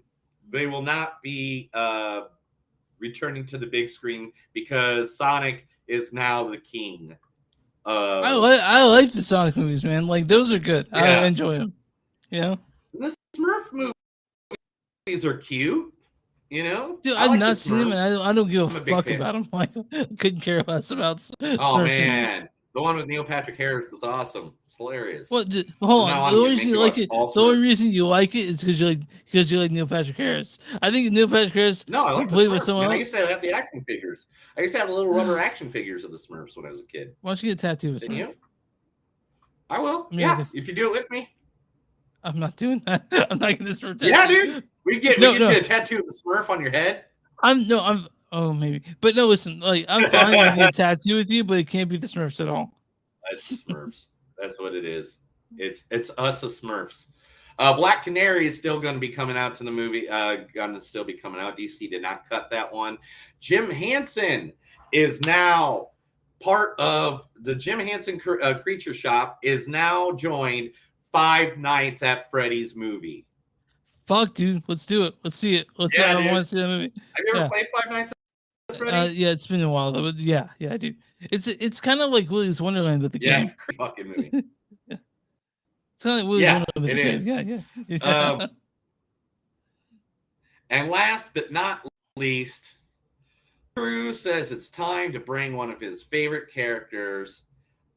they will not be returning to the big screen because Sonic is now the king. I like the Sonic movies, man. Like, those are good. Yeah. I enjoy them. You know? The Smurf movies are cute. You know? Dude, I've not seen them, and I don't give a fuck about them. Like, couldn't care less about Smurf. Oh, man. Movies. The one with Neil Patrick Harris was awesome. It's hilarious. Well, hold on. The only reason you like it, the only reason you like it is because you like Neil Patrick Harris. I think Neil Patrick Harris. No, I like the Smurfs, with someone else. I used to have the action figures. I used to have the little rubber action figures of the Smurfs when I was a kid. Why don't you get a tattoo with Smurf? You? I will. Yeah, if you do it with me. I'm not doing that. I'm not getting this for a tattoo. Yeah, dude. We get you a tattoo of the Smurf on your head. Oh, maybe. But no, listen, like, I'm fine with a tattoo with you, but it can't be the Smurfs at all. That's the Smurfs. That's what it is. It's us as Smurfs. Black Canary is still going to be coming out to the movie. Going to still be coming out. DC did not cut that one. Jim Henson is now part of the Jim Henson Creature Shop. Is now joined Five Nights at Freddy's movie. Fuck, dude. Let's do it. Let's see it. I want to see that movie. Have you ever played Five Nights at Freddy's? Yeah, it's been a while though. But yeah, dude. It's kind of like Willy's Wonderland with the game. It's a fucking movie. Yeah. It's kind of like Willy's Wonderland with the game. Yeah. And last but not least, Drew says it's time to bring one of his favorite characters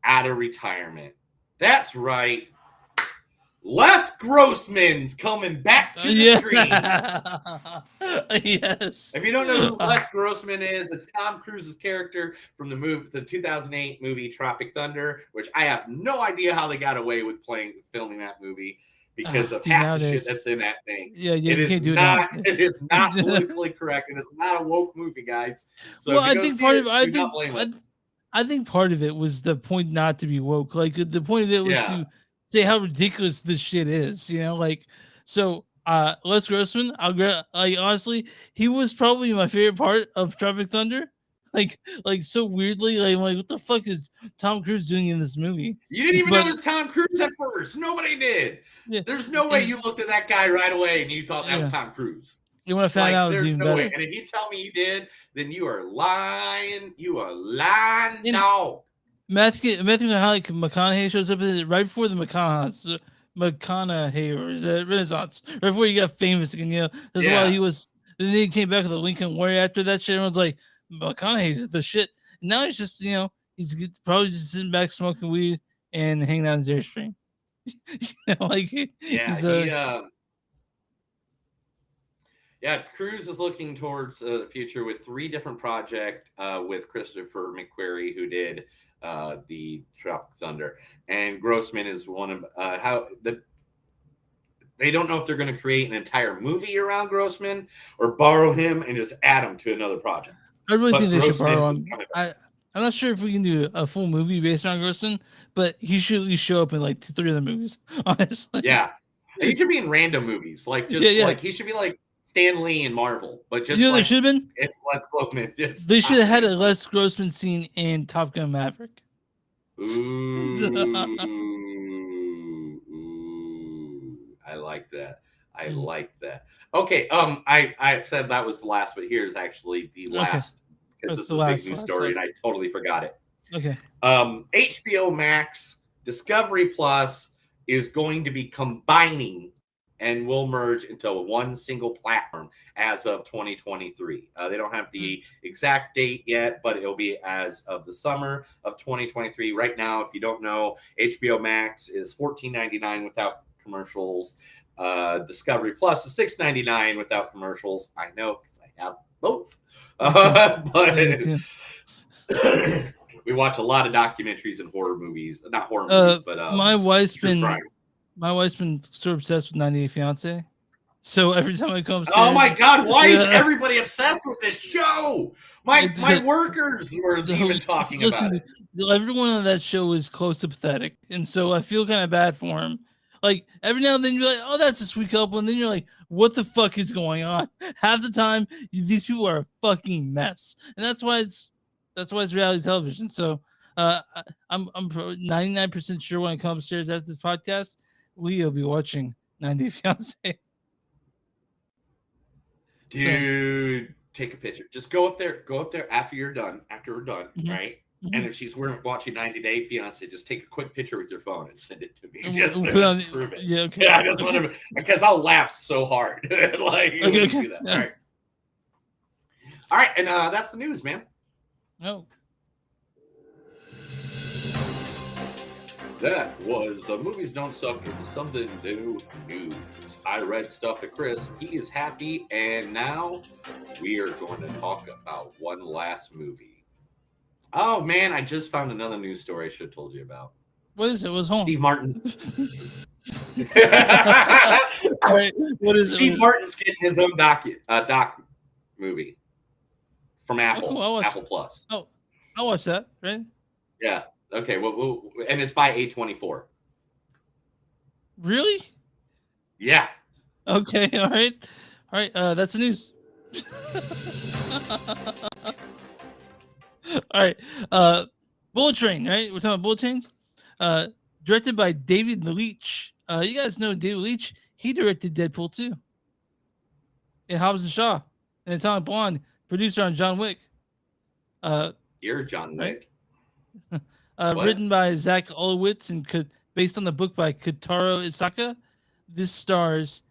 out of retirement. That's right. Les Grossman's coming back to the screen. Yes. If you don't know who Les Grossman is, it's Tom Cruise's character from the 2008 movie Tropic Thunder, which I have no idea how they got away with filming that movie because of half the shit that's in that thing. Yeah, you can't do that. It is not politically correct. It is not a woke movie, guys. So well, I think part of it was the point not to be woke. Like the point of it was to say how ridiculous this shit is, like, so Les Grossman, honestly, he was probably my favorite part of Tropic Thunder. Like so weirdly, like what the fuck is Tom Cruise doing in this movie? You didn't even notice Tom Cruise at first. Nobody did. Yeah. There's no way you looked at that guy right away and you thought that was Tom Cruise. You want to find out? There's no way. And if you tell me you did, then you are lying. You are lying, dog. Matthew McConaughey shows up right before the McConaughey or is it Renaissance? Right before he got famous again, That's why he was. Then he came back with the Lincoln Warrior after that shit. Everyone's like, McConaughey's the shit. And now he's just, he's probably just sitting back smoking weed and hanging out in his Airstream. Cruise is looking towards the future with 3 different projects with Christopher McQuarrie, who did the Tropic Thunder, and Grossman is one of they don't know if they're going to create an entire movie around Grossman or borrow him and just add him to another project. I really think they should borrow him. I'm not sure if we can do a full movie based on Grossman, but he should at least show up in like 2-3 of the movies, honestly. Yeah, he should be in random movies, like like he should be like Stan Lee in Marvel, but just there should have been. It's Les Grossman. They should have had a Les Grossman scene in Top Gun Maverick. I like that. I like that. Okay, I said that was the last, but here's actually the last because this is a big news story, and I totally forgot it. Okay. HBO Max, Discovery Plus is going to be combining and will merge into one single platform as of 2023. They don't have the exact date yet, but it'll be as of the summer of 2023. Right now, if you don't know, HBO Max is $14.99 without commercials. Discovery Plus is $6.99 without commercials. I know because I have both. But we watch a lot of documentaries and horror movies. Not horror movies, but my wife's been so obsessed with 90 Day Fiance. So every time I come, oh my god, why is everybody obsessed with this show? My workers were even talking about it. Everyone on that show is close to pathetic, and so I feel kind of bad for him. Like every now and then you're like, oh, that's a sweet couple, and then you're like, what the fuck is going on? Half the time, these people are a fucking mess, and that's why it's reality television. So I'm 99% sure when I come upstairs after this podcast, we'll be watching 90 Day Fiance. Dude, take a picture. Just go up there after we're done, right? Mm-hmm. And if she's watching 90 Day Fiance, just take a quick picture with your phone and send it to me. Just to prove it. Yeah, okay. Yeah, I just want to, because I'll laugh so hard. Do that. Yeah. All right, and that's the news, man. Oh. That was the Movies Don't Suck. It's something new news. I read stuff to Chris. He is happy, and now we are going to talk about one last movie. Oh man, I just found another news story I should have told you about. What is it? It was home. Steve Martin. All right, what is Steve it? Martin's getting his own doc movie from Oh, Apple, cool, I'll watch. Apple Plus. Oh, I'll watch that. Right? Yeah. Okay. Well, and it's by A24. Really? Yeah. Okay. All right. All right. That's the news. All right. Bullet Train. Right. We're talking about Bullet Train. Directed by David Leitch. You guys know David Leitch. He directed Deadpool 2. And Hobbs and Shaw. And Atomic Blonde. Producer on John Wick. You're John Wick. Written by Zach Olowitz and based on the book by Kotaro Isaka. This stars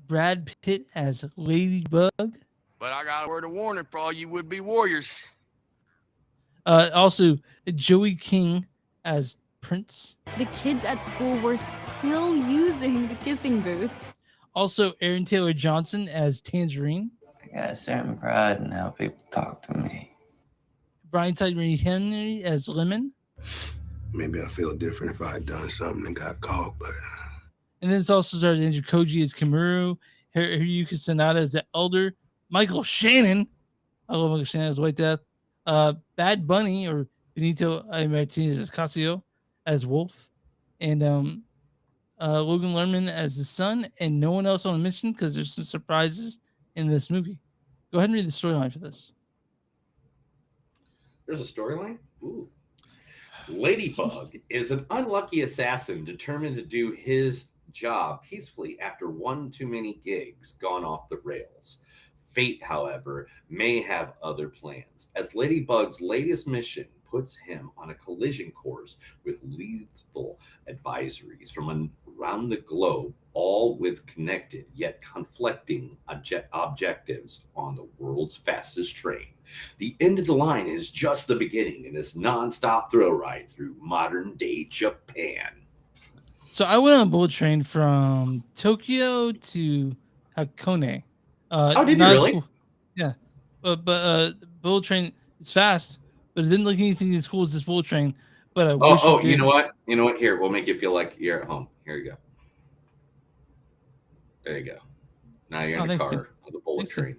Brad Pitt as Ladybug. But I got a word of warning for all you would-be warriors. Also, Joey King as Prince. The kids at school were still using the kissing booth. Also, Aaron Taylor Johnson as Tangerine. I got a certain pride in how people talk to me. Brian Tyree Henry as Lemon. Maybe I feel different if I had done something and got caught, but And then it's also stars Andrew Koji as Kimuru, Hiroyuki Sanada as the Elder, Michael Shannon. I love Michael Shannon as White Death. Bad Bunny or Benito Martinez as Casio as Wolf, and Logan Lerman as the son, and no one else I want to mention because there's some surprises in this movie. Go ahead and read the storyline for this. There's a storyline? Ooh. Ladybug is an unlucky assassin determined to do his job peacefully after one too many gigs gone off the rails. Fate, however, may have other plans, as Ladybug's latest mission puts him on a collision course with lethal advisories from around the globe, all with connected yet conflicting objectives on the world's fastest train. The end of the line is just the beginning in this non-stop thrill ride through modern-day Japan. So I went on a bullet train from Tokyo to Hakone. Oh, did you not as really? cool- Yeah, but bullet train is fast, but it didn't look anything as cool as this bullet train. But I wish it You did. know what? You know what? Here, we'll make you feel like you're at home. Here you go. There you go. Now you're in the thanks, car dude. with a bullet Thanks, train.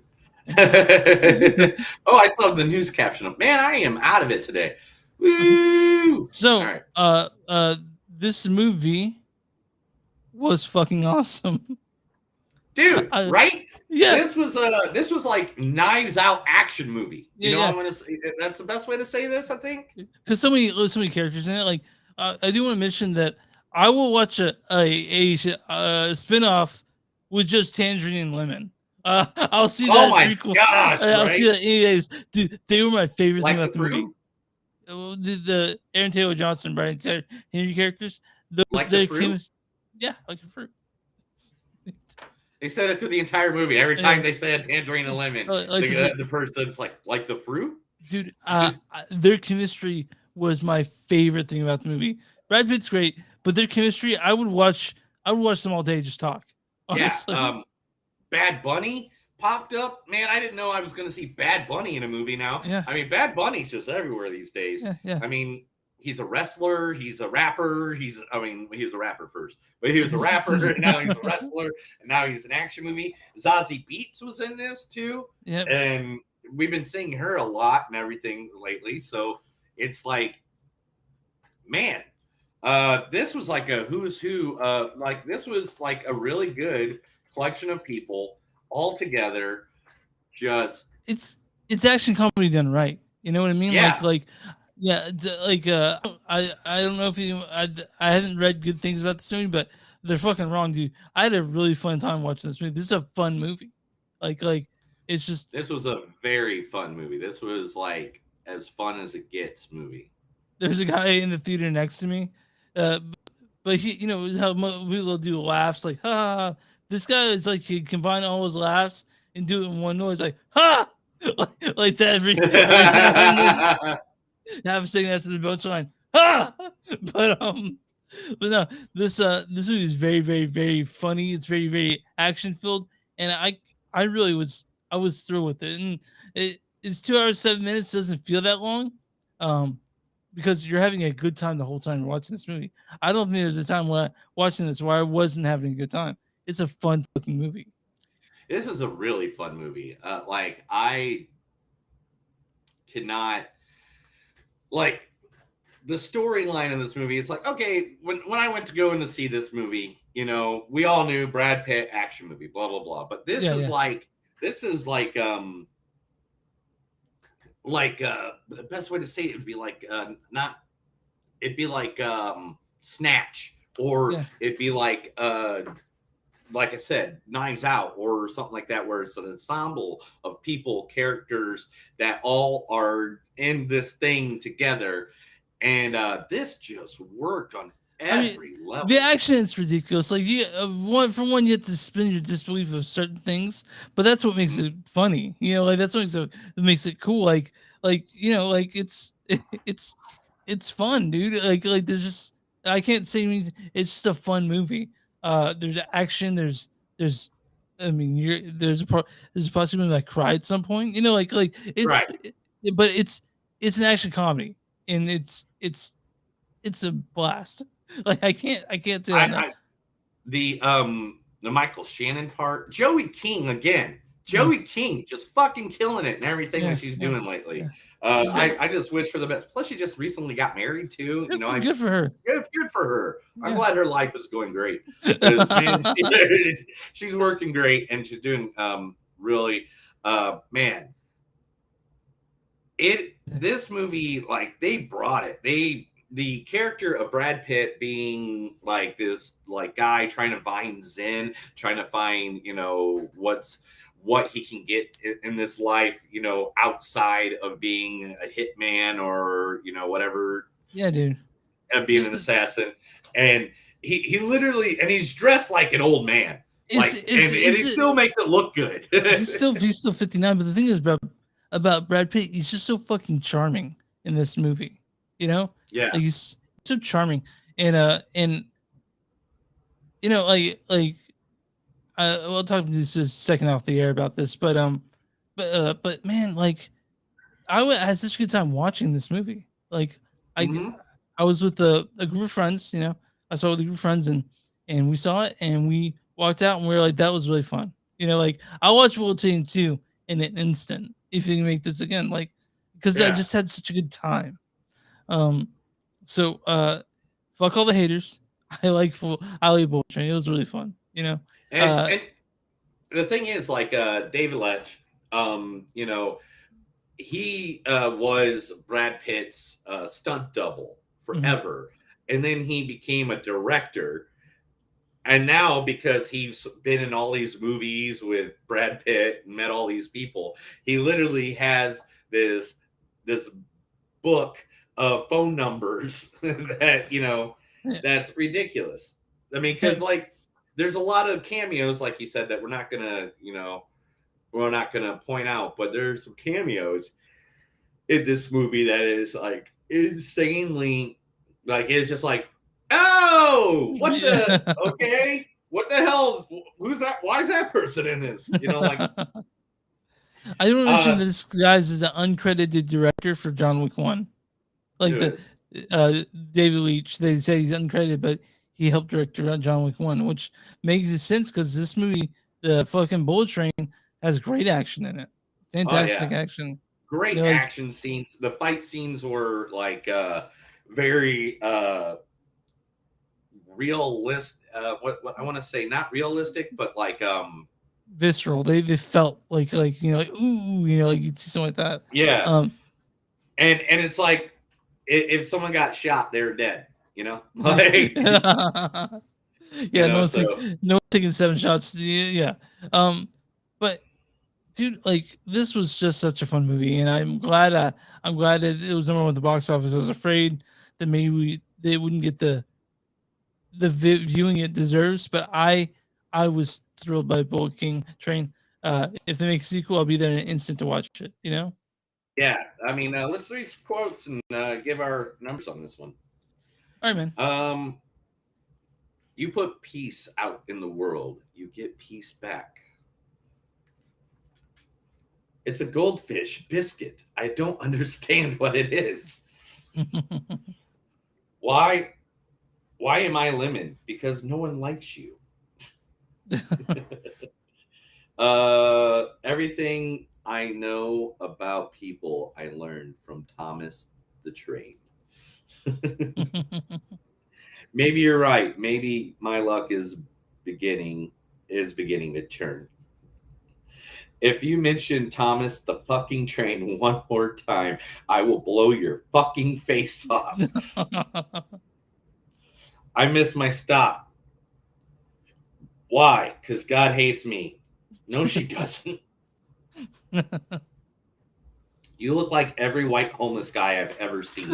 Oh, I still have the news caption up. Man, I am out of it today. Woo! So, All right. This movie was fucking awesome. Dude, right? Yeah. This was like Knives Out action movie. You know, Yeah. I'm gonna say that's the best way to say this, I think. Because so many characters in it. Like, I do want to mention that I will watch a spin-off with just Tangerine and Lemon. I'll see that. Oh my prequel. gosh, I'll see right? that anyways. Dude, they were my favorite Like thing about the the movie. fruit? The Aaron Taylor Johnson, Brian Taylor Henry characters. Like the fruit? Yeah, like a fruit. They said it through the entire movie. Every time they said tangerine and lemon, Like the the person's like the fruit. Dude, their chemistry was my favorite thing about the movie. Brad Pitt's great, but their chemistry, I would watch them all day just talk. Honestly. Yeah. Bad Bunny popped up. Man, I didn't know I was going to see Bad Bunny in a movie now. Yeah. I mean, Bad Bunny's just everywhere these days. Yeah. I mean, he's a wrestler. He's a rapper. He was a rapper first, but he was a rapper. And now he's a wrestler. And now he's an action movie. Zazie Beetz was in this too. Yep. And we've been seeing her a lot and everything lately. So it's like, man, this was like a who's who. Like this was like a really good collection of people all together. Just it's action comedy done right. You know what I mean? Yeah. I don't know if I haven't read good things about this movie, but they're fucking wrong, dude. I had a really fun time watching this movie. This is a fun movie. Like it's just this was a very fun movie. This was like as fun as it gets movie. There's a guy in the theater next to me, but he, you know, how people do laughs like ha. This guy is like he combine all his laughs and do it in one noise, like ha, like that every. Have a second after the punchline, ha. But no, this movie is very, very, very funny. It's very, very action filled, and I really was thrilled with it. And it's 2 hours 7 minutes. Doesn't feel that long. because you're having a good time the whole time you're watching this movie. I don't think there's a time when watching this where I wasn't having a good time. It's a fun fucking movie. This is a really fun movie. Like I cannot like the storyline in this movie. It's like, okay, when I went to go in to see this movie, you know, we all knew Brad Pitt action movie, blah blah blah. But this is like the best way to say it would be like Snatch, or it'd be like I said, Knives Out or something like that, where it's an ensemble of people, characters that all are in this thing together. And this just worked on every level. The action is ridiculous. Like you, you have to suspend your disbelief of certain things, but that's what makes it funny. You know, like that's what makes it cool. Like you know, like it's fun, dude. Like there's just I can't say anything. It's just a fun movie. There's action. There's there's a possibility I cried at some point. You know, like it's right. But it's an action comedy, and it's a blast. Like I can't say that. The Michael Shannon part, Joey King again. Joey King just fucking killing it and everything that she's doing lately. I just wish for the best. Plus, she just recently got married too. You know, good for her. Good for her. I'm glad her life is going great. Man, she's working great and she's doing really man. This movie, like they brought it. The character of Brad Pitt being like this like guy trying to find Zen, trying to find, you know, what he can get in this life, you know, outside of being a hitman or, you know, whatever. Yeah, dude. Being an assassin. And he literally, and he's dressed like an old man. And he still makes it look good. he's still 59, but the thing is about Brad Pitt, he's just so fucking charming in this movie. You know? Yeah. Like he's so charming. And you know, we'll talk just a second off the air about this, but man, like I had such a good time watching this movie. Like I was with a group of friends, you know, I saw it with a group of friends and we saw it and we walked out and we were like, that was really fun. You know, like I'll watch Bullet Train 2 in an instant if you can make this again, like because I just had such a good time. So fuck all the haters. I like Bullet Train. It was really fun, you know. And the thing is, like David Leitch, you know, he was Brad Pitt's stunt double forever, and then he became a director. And now, because he's been in all these movies with Brad Pitt and met all these people, he literally has this book of phone numbers that, you know, that's ridiculous. I mean, because like there's a lot of cameos, like you said, that we're not gonna point out, but there's some cameos in this movie that is like insanely, like it's just like, oh, what the okay, what the hell? Who's that? Why is that person in this? You know, like I don't mention that this guy's is the uncredited director for John Wick 1. Like David Leitch, they say he's uncredited, but he helped direct John Wick 1, which makes sense because this movie, the fucking Bullet Train, has great action in it. Fantastic action. Great action scenes. The fight scenes were like very realistic. What I want to say, not realistic, but like visceral. They felt like you know, like ooh, you know, like you'd see something like that. Yeah. And it's like if someone got shot, they're dead. You know, like no one's taking 7 shots. Yeah. But dude, like this was just such a fun movie, and I'm glad that it was number 1 at the box office. I was afraid that maybe they wouldn't get the viewing it deserves, but I was thrilled by Bullet Train. If they make a sequel, I'll be there in an instant to watch it. You know? Yeah. I mean, let's read some quotes and give our numbers on this one. All right, man. You put peace out in the world, you get peace back. It's a goldfish biscuit. I don't understand what it is. Why am I lemon? Because no one likes you. Everything I know about people I learned from Thomas the Train. Maybe you're right. Maybe my luck is beginning to turn. If you mention Thomas the fucking Train one more time, I will blow your fucking face off. I missed my stop. Why? Because God hates me. No, she doesn't. You look like every white homeless guy I've ever seen.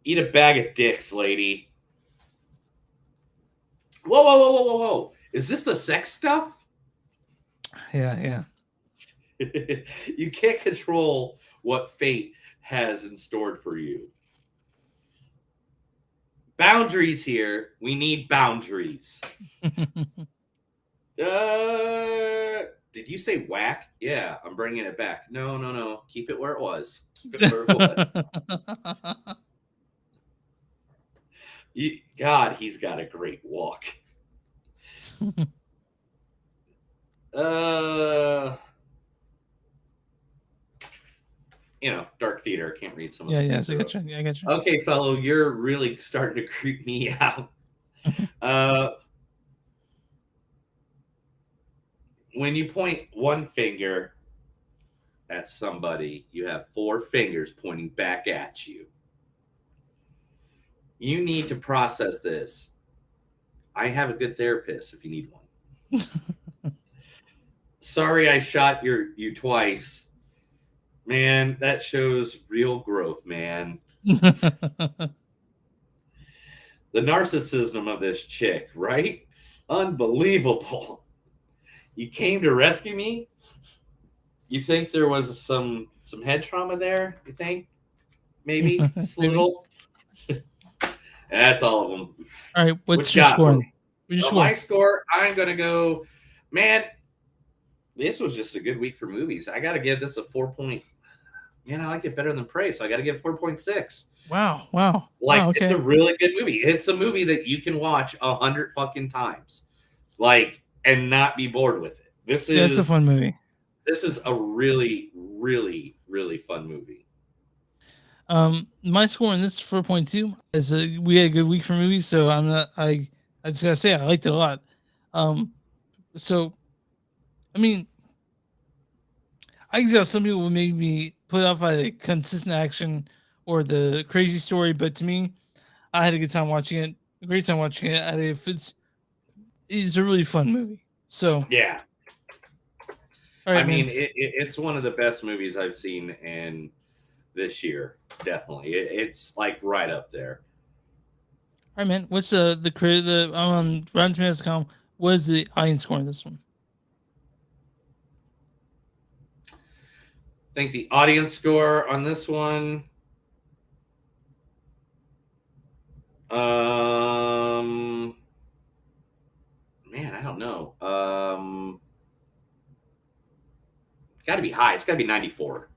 Eat a bag of dicks, lady. Whoa, whoa, whoa, whoa, whoa, whoa. Is this the sex stuff? Yeah. You can't control what fate has in store for you. Boundaries here. We need boundaries. Did you say whack? Yeah, I'm bringing it back. No. Keep it where it was. Keep it where it was. God, he's got a great walk. Dark theater. I can't read some of Yeah, I got you. Okay, fellow, you're really starting to creep me out. When you point one finger at somebody, you have 4 fingers pointing back at you. You need to process this. I have a good therapist if you need one. Sorry I shot you twice. Man, that shows real growth, man. The narcissism of this chick, right? Unbelievable. You came to rescue me? You think there was some head trauma there? You think? Maybe? Just a little? That's all of them. All right, what's your score? My score, I'm going to go, man, this was just a good week for movies. I got to give this a 4 point. Man, I like it better than Prey, so I got to give 4.6. Wow. Okay. It's a really good movie. It's a movie that you can watch 100 fucking times, and not be bored with it. It's a fun movie. This is a really, really, really fun movie. My score on this is 4.2. As we had a good week for movies, so I just gotta say I liked it a lot. So, I mean, I guess some people would make me put off by consistent action or the crazy story, but to me, I had a good time watching it. A great time watching it. It's a really fun movie. So yeah. All right, I mean, it's one of the best movies I've seen in this year. Definitely, it's like right up there. All right, man. What's the on Rotten Tomatoes.com? What is the audience score on this one? I think the audience score on this one, man, I don't know. Got to be high. It's got to be 94.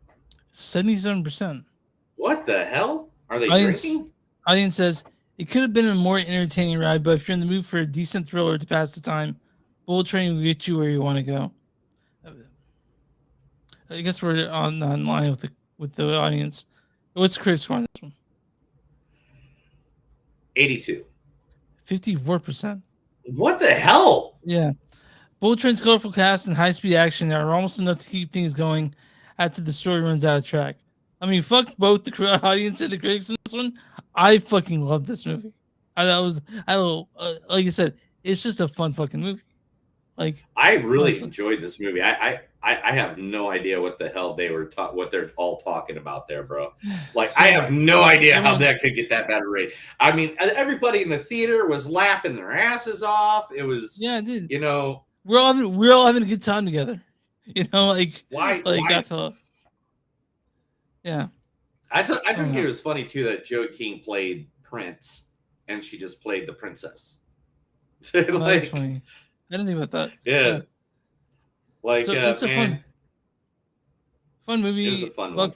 77%. What the hell? Are they drinking? Audience says it could have been a more entertaining ride, but if you're in the mood for a decent thriller to pass the time, Bullet Train will get you where you want to go. I guess we're on line with the audience. What's the critic score on this one? 82. 54%. What the hell? Yeah. Bullet Train's colorful cast and high-speed action are almost enough to keep things going after the story runs out of track. I mean, fuck both the audience and the critics in this one. I fucking love this movie. Like I said, it's just a fun fucking movie. I really enjoyed this movie. I have no idea what the hell what they're all talking about there, bro. I have no idea how that could get that bad a rate. I mean, everybody in the theater was laughing their asses off. It was, dude. We're all having a good time together. Why? I felt. Yeah. I think it was funny too that Joe King played Prince and she just played the princess. That's funny. I didn't think about that. Yeah. So it's a Fun movie. It was a fun one.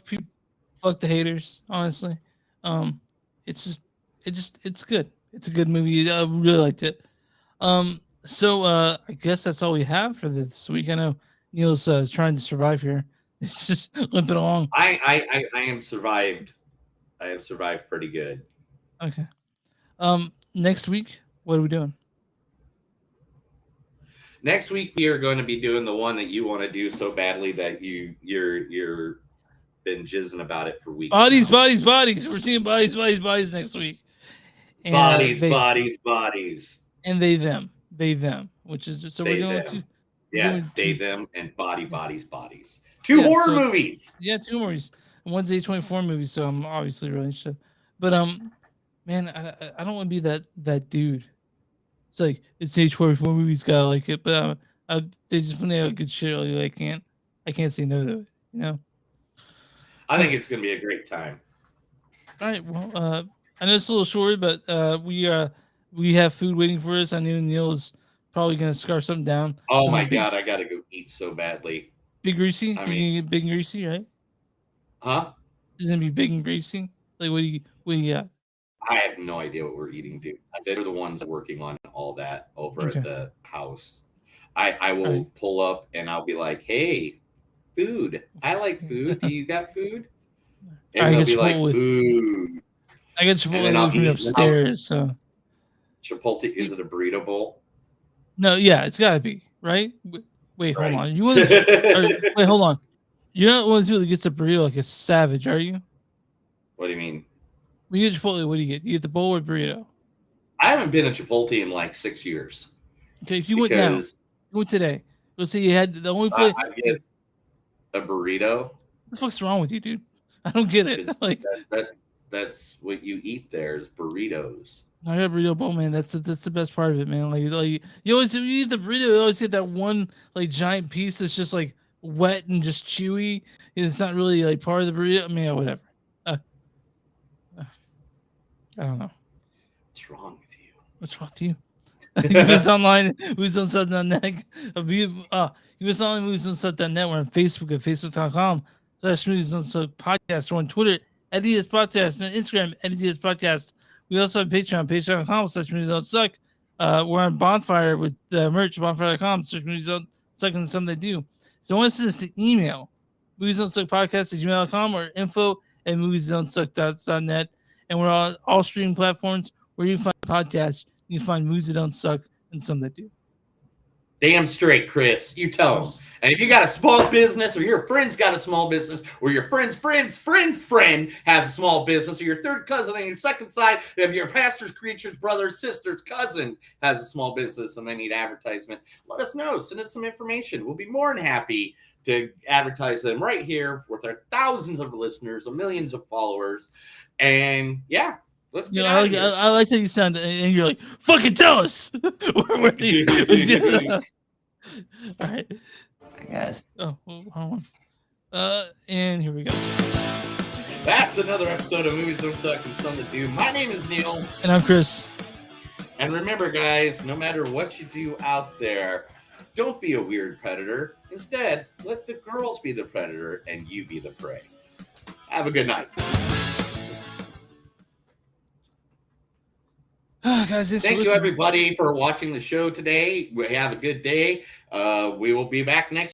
Fuck the haters. Honestly, it's good. It's a good movie. I really liked it. So I guess that's all we have for this week. I know Neil's trying to survive here. It's just limping along. I am survived. I have survived pretty good. Okay. Next week, what are we doing? Next week we are going to be doing the one that you want to do so badly that you're been jizzing about it for weeks. Bodies. We're seeing bodies next week. And, bodies. And they them, which is so they, we're them. going to they them and bodies. Two horror movies. Yeah, 2 movies. One's A24 movie, so I'm obviously really interested. But man, I don't want to be that dude. It's like it's A24 movies, gotta like it, but they just when they have good shit, I can't say no to it. You know. I think it's gonna be a great time. All right. Well, I know it's a little short, but we have food waiting for us. I know Neil's probably gonna scarf something down. Oh my god, I gotta go eat so badly. Big greasy? Big and greasy, right? Huh? Is it gonna be big and greasy? Like what do you got? I have no idea what we're eating, dude. They're the ones working on all that over at the house. I will pull up and I'll be like, hey, food. I like food. Do you got food? And they'll be like, food. I got Chipotle from upstairs. So Chipotle, is it a burrito bowl? No, yeah, it's gotta be, right? Wait, hold on. You want to wait, hold on. You're not one who gets a burrito like a savage, are you? What do you mean? When you get Chipotle, what do you get? You get the bowl or burrito? I haven't been to Chipotle in like 6 years. Okay, if you went now, you went today. Let's say you had the only place. I get a burrito. What the fuck's wrong with you, dude? I don't get it. Like that's what you eat there is burritos. I got burrito bowl, man. That's the best part of it, man. Like you always you eat the burrito, you always get that one like giant piece that's just like wet and just chewy. And it's not really like part of the burrito. I mean, whatever. I don't know. What's wrong with you? What's wrong with you? Give us online, moviesonsuck.net. Give us online, moviesonsuck.net. We're on Facebook at facebook.com/moviesonsuck podcast. We're on Twitter at ES Podcast and Instagram at ES Podcast. We also have Patreon, patreon.com/moviesonsuck. We're on Bonfire with merch, bonfire.com/moviesonsuck and something they do. So I want to send us to email, moviesonsuckpodcast@gmail.com or info@moviesonsuck.net. And we're on all streaming platforms where you find podcasts. You can find movies that don't suck and some that do. Damn straight, Chris. You tell them. And if you got a small business, or your friend's got a small business, or your friend's friend has a small business, or your third cousin on your second side, if your pastor's creature's brother's sister's cousin has a small business and they need advertisement, let us know. Send us some information. We'll be more than happy to advertise them right here with our thousands of listeners, millions of followers. And yeah, let's get out of here. I like how you sound, and you're like, fucking tell us. All right. I guess. Oh, hold on. And here we go. That's another episode of Movies Don't Suck and Some That Do. My name is Neil. And I'm Chris. And remember, guys, no matter what you do out there, don't be a weird predator. Instead, let the girls be the predator and you be the prey. Have a good night. Guys, thank you, everybody, for watching the show today. We have a good day. We will be back next